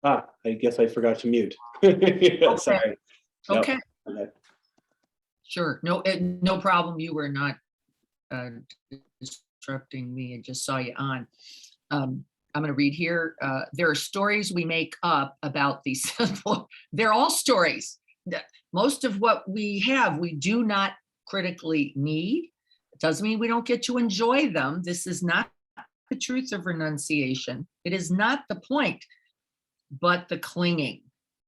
[SPEAKER 2] I guess I forgot to mute. Yeah,
[SPEAKER 1] Okay.
[SPEAKER 2] sorry.
[SPEAKER 1] Okay.
[SPEAKER 2] Nope. Okay.
[SPEAKER 1] Sure. No, no problem. You were not disrupting me. I just saw you on. I'm going to read here. There are stories we make up about these. They're all stories. Most of what we have, we do not critically need. It doesn't mean we don't get to enjoy them. This is not the truth of renunciation. It is not the point, but the clinging,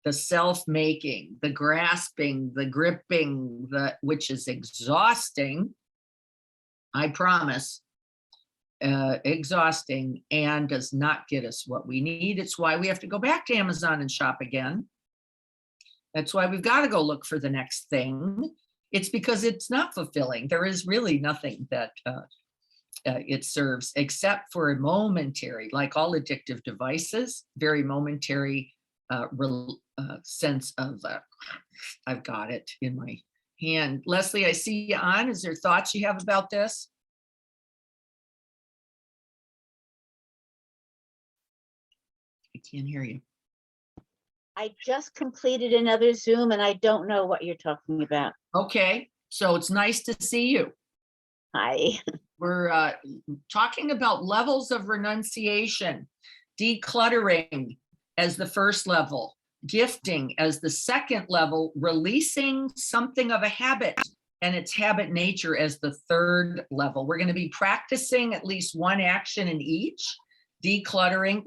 [SPEAKER 1] the self-making, the grasping, the gripping, which is exhausting, I promise, exhausting, and does not get us what we need. It's why we have to go back to Amazon and shop again. That's why we've got to go look for the next thing. It's because it's not fulfilling. There is really nothing that it serves except for a momentary, like all addictive devices, very momentary sense of I've got it in my hand. Leslie, I see you on. Is there thoughts you have about this? I can't hear you.
[SPEAKER 3] I just completed another Zoom and I don't know what you're talking about.
[SPEAKER 1] Okay, so it's nice to see you.
[SPEAKER 3] Hi.
[SPEAKER 1] We're talking about levels of renunciation, decluttering as the first level, gifting as the second level, releasing something of a habit and its habit nature as the third level. We're going to be practicing at least one action in each. Decluttering,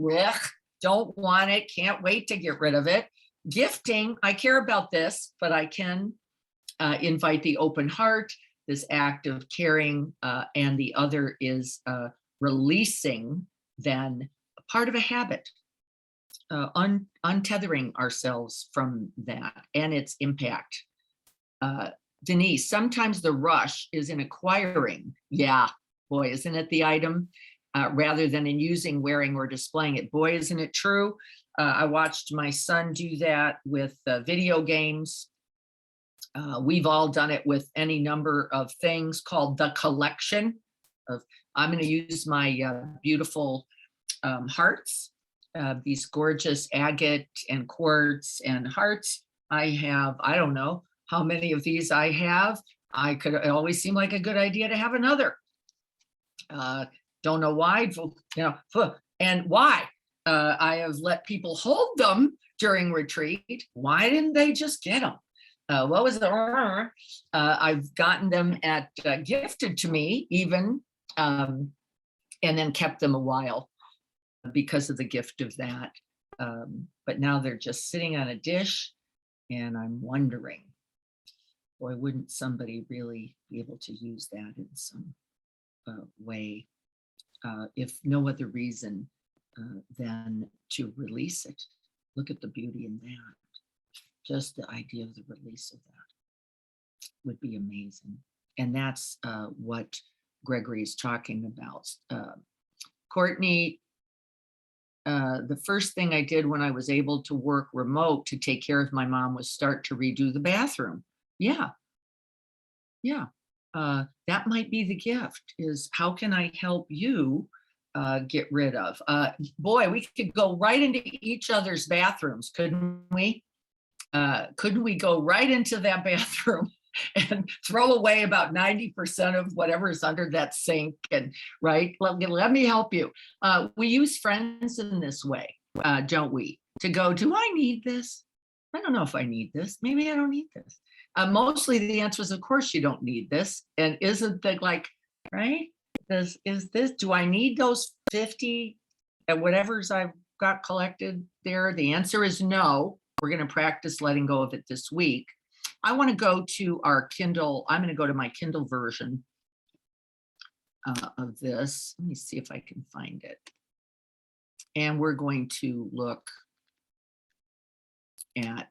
[SPEAKER 1] don't want it, can't wait to get rid of it. Gifting, I care about this, but I can invite the open heart, this act of caring, and the other is releasing then part of a habit, untethering ourselves from that and its impact. Denise, sometimes the rush is in acquiring. Yeah, boy, isn't it the item rather than in using, wearing, or displaying it. Boy, isn't it true? I watched my son do that with video games. We've all done it with any number of things called the collection of, I'm going to use my beautiful hearts, these gorgeous agate and quartz and hearts. I have, I don't know how many of these I have. It always seemed like a good idea to have another. Don't know why, and why. I have let people hold them during retreat. Why didn't they just get them? What was the, I've gotten them at gifted to me even, and then kept them a while because of the gift of that. But now they're just sitting on a dish, and I'm wondering, boy, wouldn't somebody really be able to use that in some way, if no other reason than to release it. Look at the beauty in that. Just the idea of the release of that would be amazing. And that's what Gregory is talking about. Courtney, the first thing I did when I was able to work remote to take care of my mom was start to redo the bathroom. Yeah. That might be the gift, is how can I help you get rid of? Boy, we could go right into each other's bathrooms, couldn't we? Couldn't we go right into that bathroom and throw away about 90% of whatever's under that sink, and right? Let me help you. We use friends in this way, don't we? To go, do I need this? I don't know if I need this. Maybe I don't need this. Mostly the answer is, of course, you don't need this. And isn't that like, right? Do I need those 50 and whatever's I've got collected there? The answer is no. We're going to practice letting go of it this week. I want to go to our Kindle. I'm going to go to my Kindle version of this. Let me see if I can find it. And we're going to look at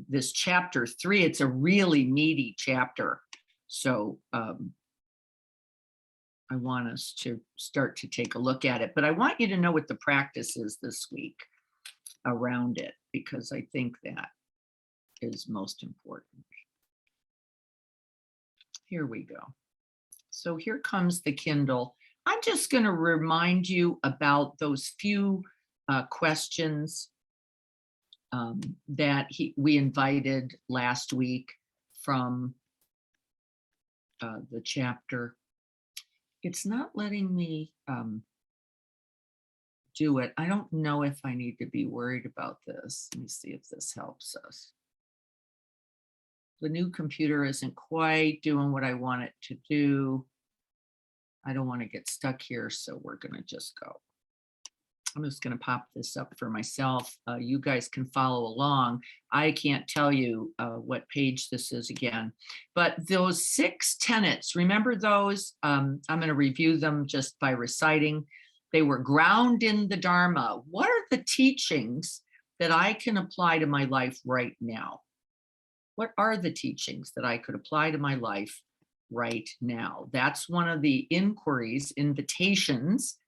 [SPEAKER 1] this chapter 3. It's a really meaty chapter. So I want us to start to take a look at it, but I want you to know what the practice is this week around it, because I think that is most important. Here we go. So here comes the Kindle. I'm just going to remind you about those few questions that we invited last week from the chapter. It's not letting me do it. I don't know if I need to be worried about this. Let me see if this helps us. The new computer isn't quite doing what I want it to do. I don't want to get stuck here, so we're going to just go. I'm just going to pop this up for myself. You guys can follow along. I can't tell you what page this is again, but those 6 tenets, remember those? I'm going to review them just by reciting. They were ground in the Dharma. What are the teachings that I can apply to my life right now? What are the teachings that I could apply to my life right now? That's one of the inquiries, invitations.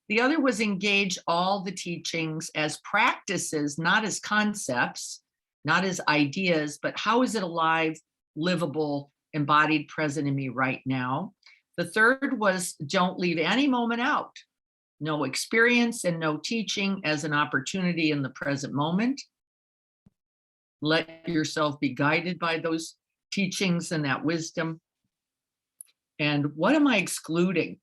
[SPEAKER 1] The other was engage all the teachings as practices, not as concepts, not as ideas, but how is it alive, livable, embodied, present in me right now? The third was don't leave any moment out. No experience and no teaching as an opportunity in the present moment. Let yourself be guided by those teachings and that wisdom. And what am I excluding?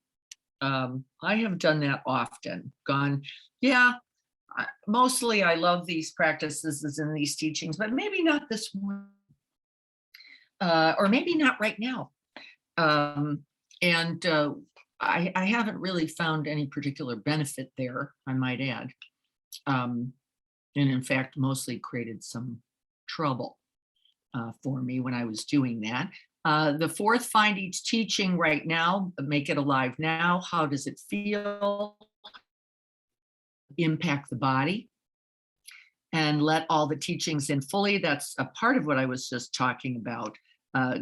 [SPEAKER 1] I have done that often, gone, yeah, mostly I love these practices and these teachings, but maybe not this one, or maybe not right now. I haven't really found any particular benefit there, I might add. And in fact, mostly created some trouble for me when I was doing that. The fourth, find each teaching right now, make it alive now. How does it feel? impact the body and let all the teachings in fully. That's a part of what I was just talking about,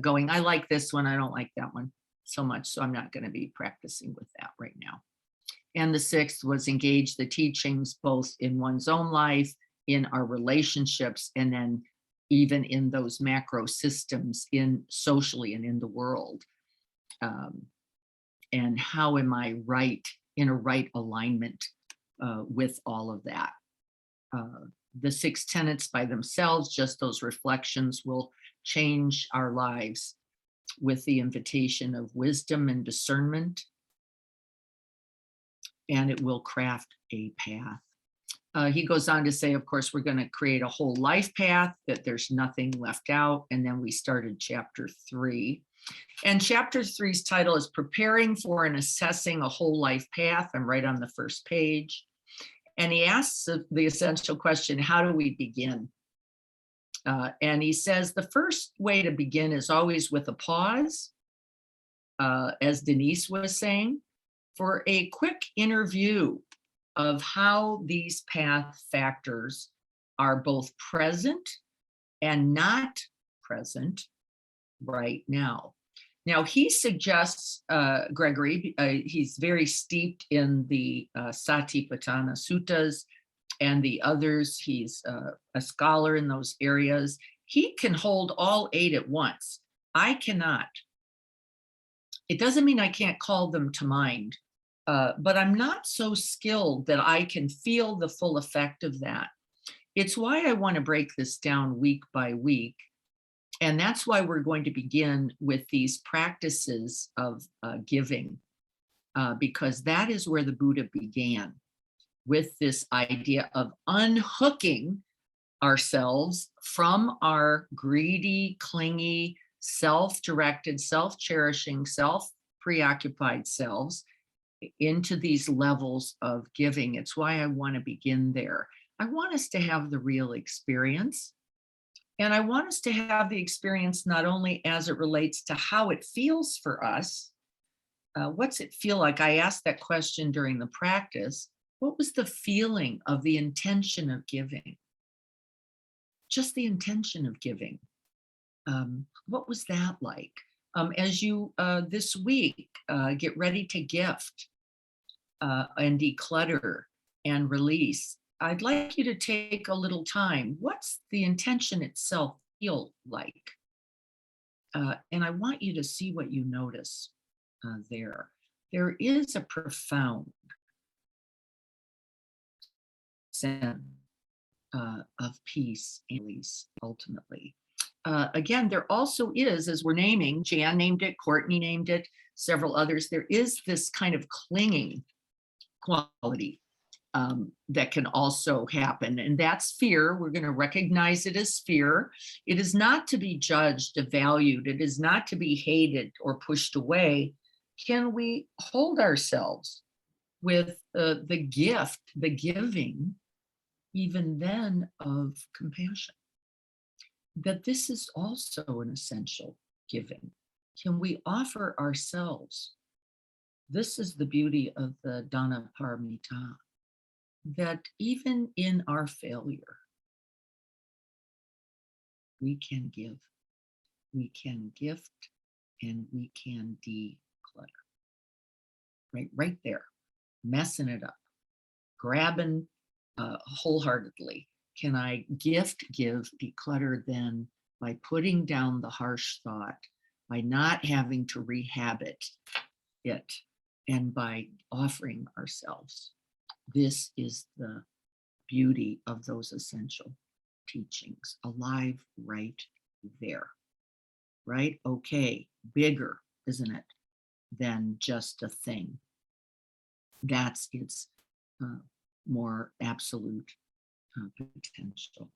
[SPEAKER 1] going, I like this one, I don't like that one so much, so I'm not going to be practicing with that right now. And the sixth was engage the teachings both in one's own life, in our relationships, and then even in those macro systems in socially and in the world. And how am I right, in a right alignment with all of that? The 6 tenets by themselves, just those reflections, will change our lives with the invitation of wisdom and discernment, and it will craft a path. He goes on to say, of course, we're going to create a whole life path, that there's nothing left out. And then we started chapter 3. And chapter 3's title is Preparing for and Assessing a Whole Life Path. I'm right on the first page. And he asks the essential question, how do we begin? And he says the first way to begin is always with a pause, as Denise was saying, for a quick interview of how these path factors are both present and not present right now. Now, he suggests, Gregory, he's very steeped in the Satipatthana Suttas and the others. He's a scholar in those areas. He can hold all 8 at once. I cannot. It doesn't mean I can't call them to mind, but I'm not so skilled that I can feel the full effect of that. It's why I want to break this down week by week. And that's why we're going to begin with these practices of giving, because that is where the Buddha began, with this idea of unhooking ourselves from our greedy, clingy, self-directed, self-cherishing, self-preoccupied selves into these levels of giving. It's why I want to begin there. I want us to have the real experience. And I want us to have the experience not only as it relates to how it feels for us. What's it feel like? I asked that question during the practice. What was the feeling of the intention of giving? Just the intention of giving. What was that like? As you this week get ready to gift and declutter and release, I'd like you to take a little time. What's the intention itself feel like? And I want you to see what you notice there. There is a profound sense of peace and release, ultimately. Again, there also is, as we're naming, Jan named it, Courtney named it, several others, there is this kind of clinging quality that can also happen. And that's fear. We're going to recognize it as fear. It is not to be judged, devalued. It is not to be hated or pushed away. Can we hold ourselves with the gift, the giving, even then, of compassion? That this is also an essential giving. Can we offer ourselves? This is the beauty of the Dana Paramita, that even in our failure, we can give, we can gift, and we can declutter. Right there, messing it up, grabbing wholeheartedly. Can I gift, give, declutter then by putting down the harsh thought, by not having to rehab it, and by offering ourselves? This is the beauty of those essential teachings, alive right there, right? Okay, bigger, isn't it, than just a thing. That's its more absolute potential.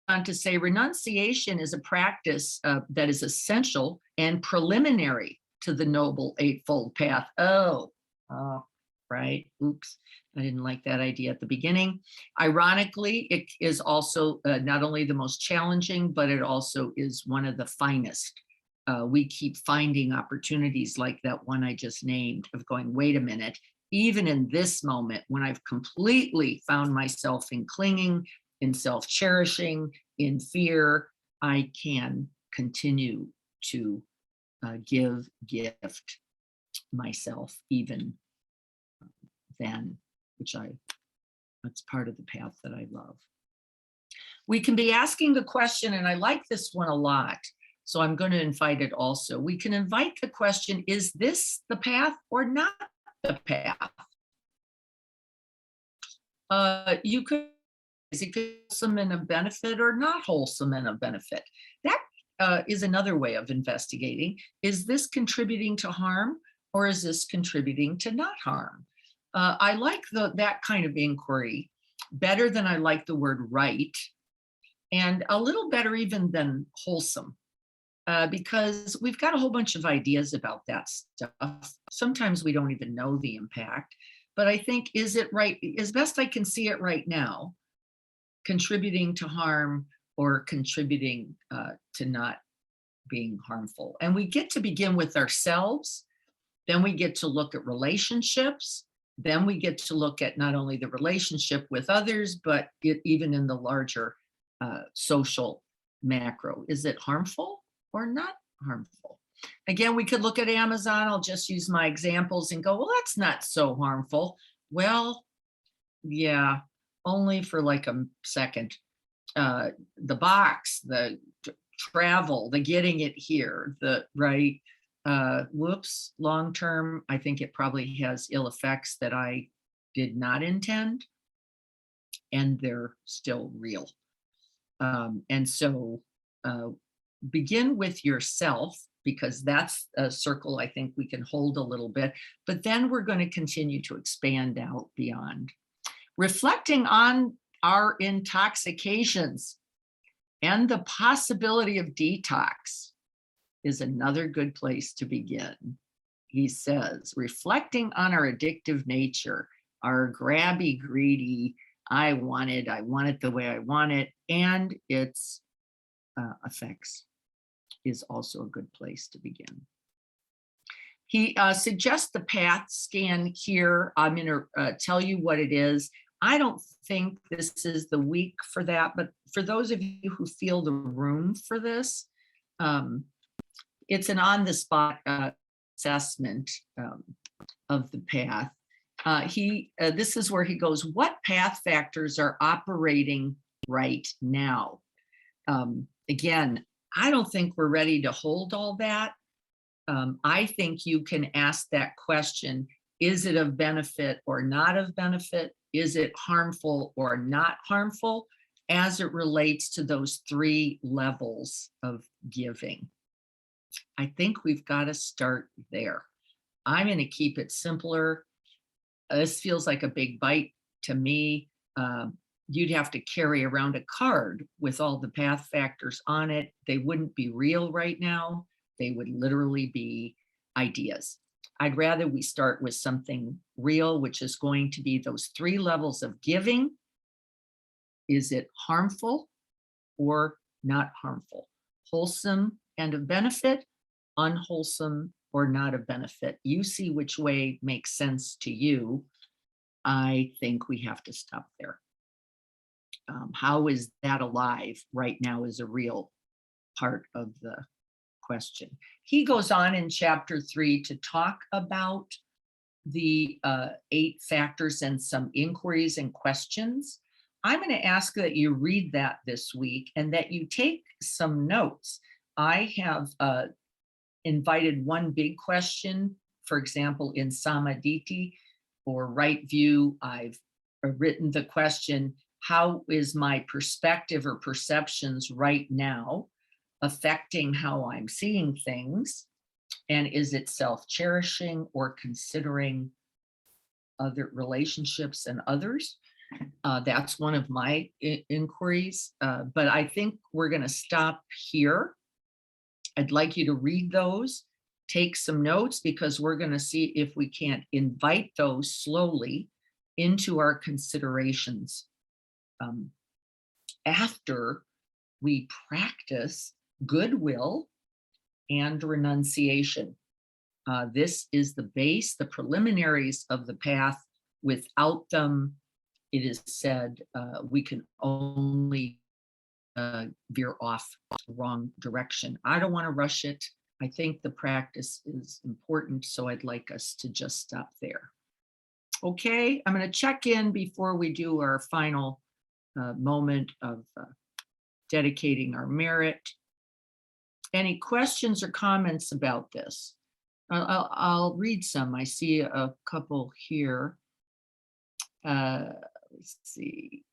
[SPEAKER 1] On to say renunciation is a practice that is essential and preliminary to the Noble Eightfold Path. Oh, right. Oops. I didn't like that idea at the beginning. Ironically, it is also not only the most challenging, but it also is one of the finest. We keep finding opportunities like that one I just named of going, wait a minute, even in this moment when I've completely found myself in clinging, in self-cherishing, in fear, I can continue to gift myself even then, that's part of the path that I love. We can be asking the question, and I like this one a lot, so I'm going to invite it also. We can invite the question, is this the path or not the path? You could, is it wholesome and a benefit or not wholesome and a benefit? That is another way of investigating. Is this contributing to harm or is this contributing to not harm? I like that kind of inquiry better than I like the word right, and a little better even than wholesome, because we've got a whole bunch of ideas about that stuff. Sometimes we don't even know the impact, but I think, is it right, as best I can see it right now, contributing to harm or contributing to not being harmful? And we get to begin with ourselves, then we get to look at relationships, then we get to look at not only the relationship with others, but even in the larger social macro. Is it harmful or not harmful? Again, we could look at Amazon. I'll just use my examples and go, well, that's not so harmful. Well, yeah, only for like a second. The box, the travel, the getting it here, the right, whoops, long term, I think it probably has ill effects that I did not intend, and they're still real. And so begin with yourself, because that's a circle I think we can hold a little bit, but then we're going to continue to expand out beyond. Reflecting on our intoxications and the possibility of detox is another good place to begin. He says, reflecting on our addictive nature, our grabby, greedy, I want it the way I want it, and its effects is also a good place to begin. He suggests the path scan here. I'm going to tell you what it is. I don't think this is the week for that, but for those of you who feel the room for this, it's an on-the-spot assessment of the path. This is where he goes, what path factors are operating right now? Again, I don't think we're ready to hold all that. I think you can ask that question, is it of benefit or not of benefit? Is it harmful or not harmful as it relates to those three levels of giving? I think we've got to start there. I'm going to keep it simpler. This feels like a big bite to me. You'd have to carry around a card with all the path factors on it. They wouldn't be real right now. They would literally be ideas. I'd rather we start with something real, which is going to be those three levels of giving. Is it harmful or not harmful? Wholesome and of benefit, unwholesome or not of benefit. You see which way makes sense to you. I think we have to stop there. How is that alive right now is a real part of the question. He goes on in chapter 3 to talk about the 8 factors and some inquiries and questions. I'm going to ask that you read that this week and that you take some notes. I have invited one big question, for example, in Samadhi or right view, I've written the question, how is my perspective or perceptions right now affecting how I'm seeing things? And is it self-cherishing or considering other relationships and others? That's one of my inquiries, but I think we're going to stop here. I'd like you to read those, take some notes, because we're going to see if we can't invite those slowly into our considerations after we practice goodwill and renunciation. This is the base, the preliminaries of the path. Without them, it is said, we can only veer off the wrong direction. I don't want to rush it. I think the practice is important, so I'd like us to just stop there. Okay, I'm going to check in before we do our final moment of dedicating our merit. Any questions or comments about this? I'll read some. I see a couple here. Let's see.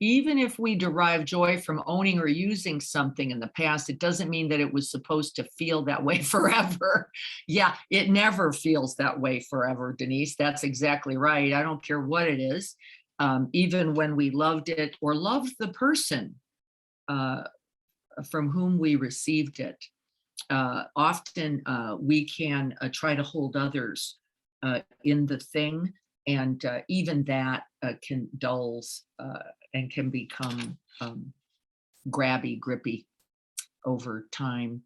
[SPEAKER 1] Even if we derive joy from owning or using something in the past, it doesn't mean that it was supposed to feel that way forever. Yeah, it never feels that way forever, Denise. That's exactly right. I don't care what it is. Even when we loved it or loved the person from whom we received it, often we can try to hold others in the thing, and even that can dulls and can become grabby, grippy over time.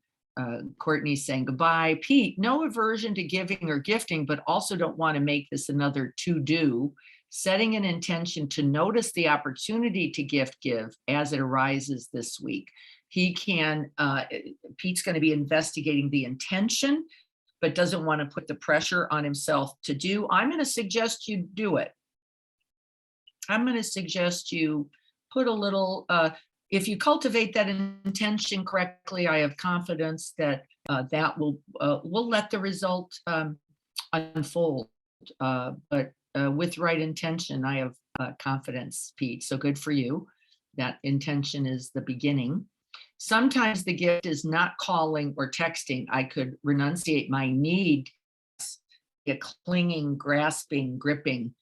[SPEAKER 1] Courtney's saying goodbye. Pete, no aversion to giving or gifting, but also don't want to make this another to-do. Setting an intention to notice the opportunity to give as it arises this week. He can, Pete's going to be investigating the intention, but doesn't want to put the pressure on himself to do. I'm going to suggest you do it. I'm going to suggest you put a little, if you cultivate that intention correctly, I have confidence that that will let the result unfold. But with right intention, I have confidence, Pete. So good for you. That intention is the beginning. Sometimes the gift is not calling or texting. I could renunciate my need, a clinging, grasping, gripping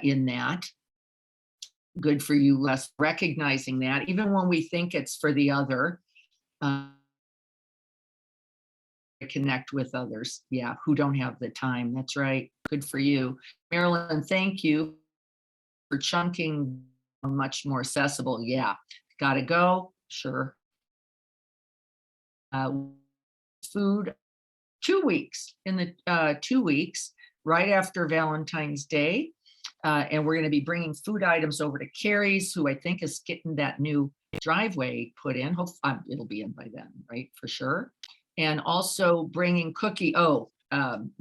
[SPEAKER 1] in that. Good for you, Les, recognizing that, even when we think it's for the other, connect with others, yeah, who don't have the time. That's right. Good for you. Marilyn, thank you for chunking much more accessible. Yeah, gotta go, sure. Food, 2 weeks, in the 2 weeks, right after Valentine's Day. And we're going to be bringing food items over to Carrie's, who I think is getting that new driveway put in. Hopefully it'll be in by then, right? For sure. And also bringing cookie. Oh,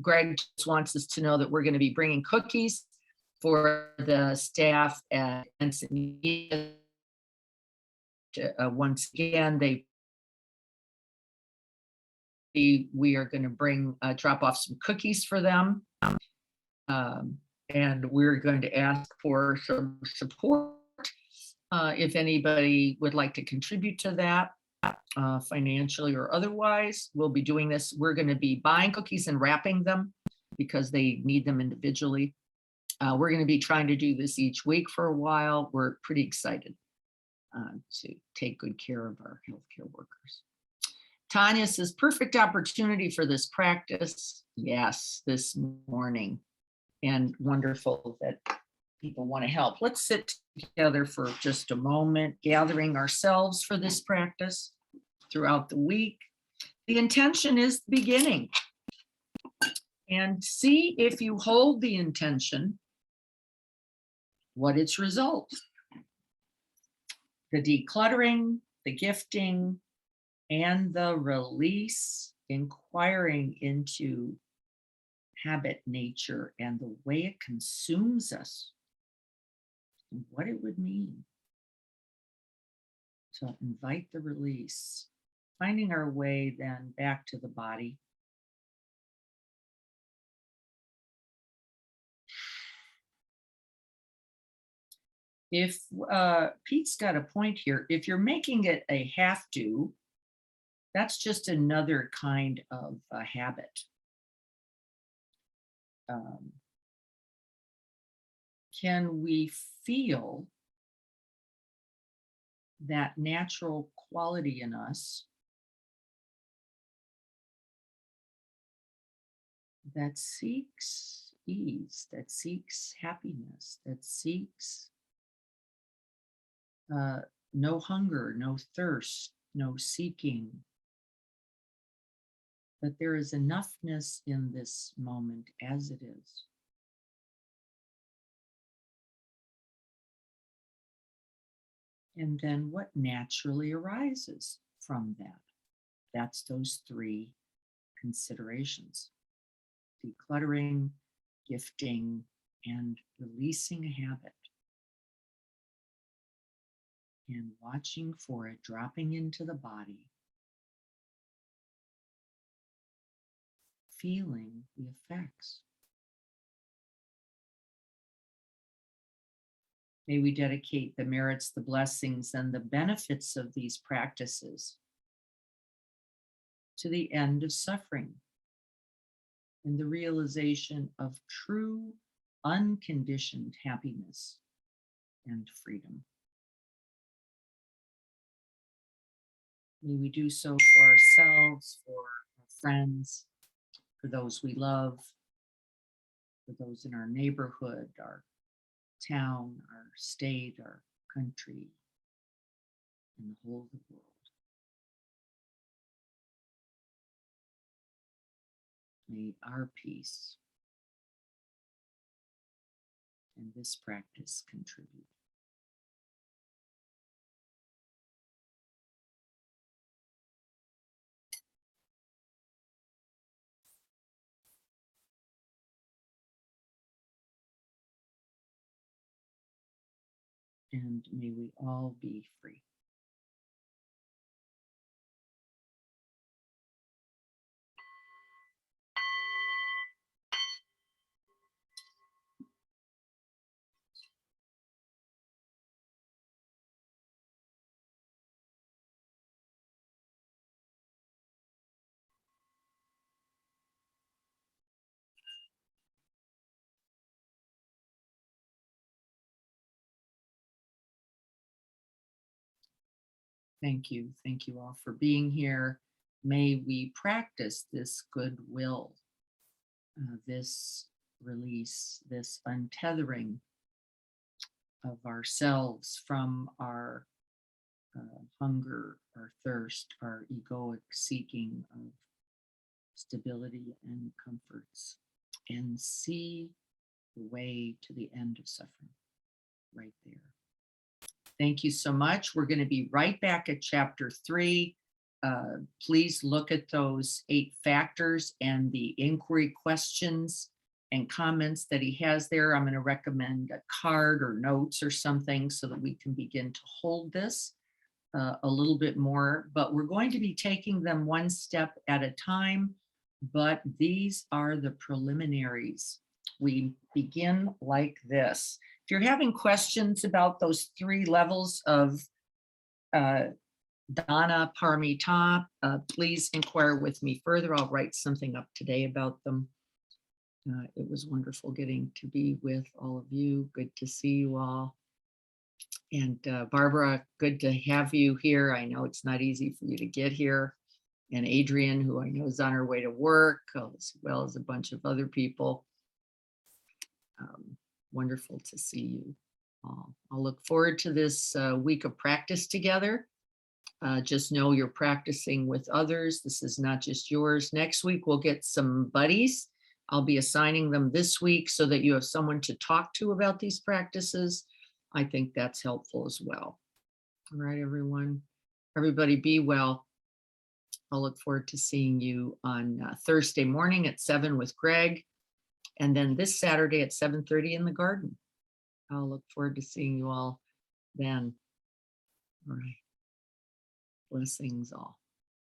[SPEAKER 1] Greg just wants us to know that we're going to be bringing cookies for the staff at Encinitas. Once again, we are going to bring drop off some cookies for them. And we're going to ask for some support if anybody would like to contribute to that financially or otherwise. We'll be doing this. We're going to be buying cookies and wrapping them because they need them individually. We're going to be trying to do this each week for a while. We're pretty excited to take good care of our healthcare workers. Tanya says, perfect opportunity for this practice. Yes, this morning. And wonderful that people want to help. Let's sit together for just a moment, gathering ourselves for this practice throughout the week. The intention is the beginning. And see if you hold the intention, what its results. The decluttering, the gifting, and the release, inquiring into habit nature and the way it consumes us and what it would mean. So invite the release, finding our way then back to the body. If Pete's got a point here, if you're making it a have to, that's just another kind of habit. Can we feel that natural quality in us that seeks ease, that seeks happiness, that seeks no hunger, no thirst, no seeking, That there is enoughness in this moment as it is. And then what naturally arises from that? That's those three considerations: decluttering, gifting, and releasing a habit. And watching for it dropping into the body, feeling the effects. May we dedicate the merits, the blessings, and the benefits of these practices to the end of suffering and the realization of true, unconditioned happiness and freedom. May we do so for ourselves, for our friends, for those we love, for those in our neighborhood, our town, our state, our country, and the whole of the world. May our peace and this practice contribute. And may we all be free. Thank you. Thank you all for being here. May we practice this goodwill, this release, this untethering of ourselves from our hunger, our thirst, our egoic seeking of stability and comforts, and see the way to the end of suffering right there. Thank you so much. We're going to be right back at chapter 3. Please look at those 8 factors and the inquiry questions and comments that he has there. I'm going to recommend a card or notes or something so that we can begin to hold this a little bit more. But we're going to be taking them one step at a time. But these are the preliminaries. We begin like this. If you're having questions about those 3 levels of Dana Paramita, please inquire with me further. I'll write something up today about them. It was wonderful getting to be with all of you. Good to see you all. And Barbara, good to have you here. I know it's not easy for you to get here. And Adrienne, who I know is on her way to work, as well as a bunch of other people. Wonderful to see you all. I'll look forward to this week of practice together. Just know you're practicing with others. This is not just yours. Next week, we'll get some buddies. I'll be assigning them this week so that you have someone to talk to about these practices. I think that's helpful as well. All right, everyone. Everybody be well. I'll look forward to seeing you on Thursday morning at 7 with Greg. And then this Saturday at 7:30 in the garden. I'll look forward to seeing you all then. All right. Blessings all.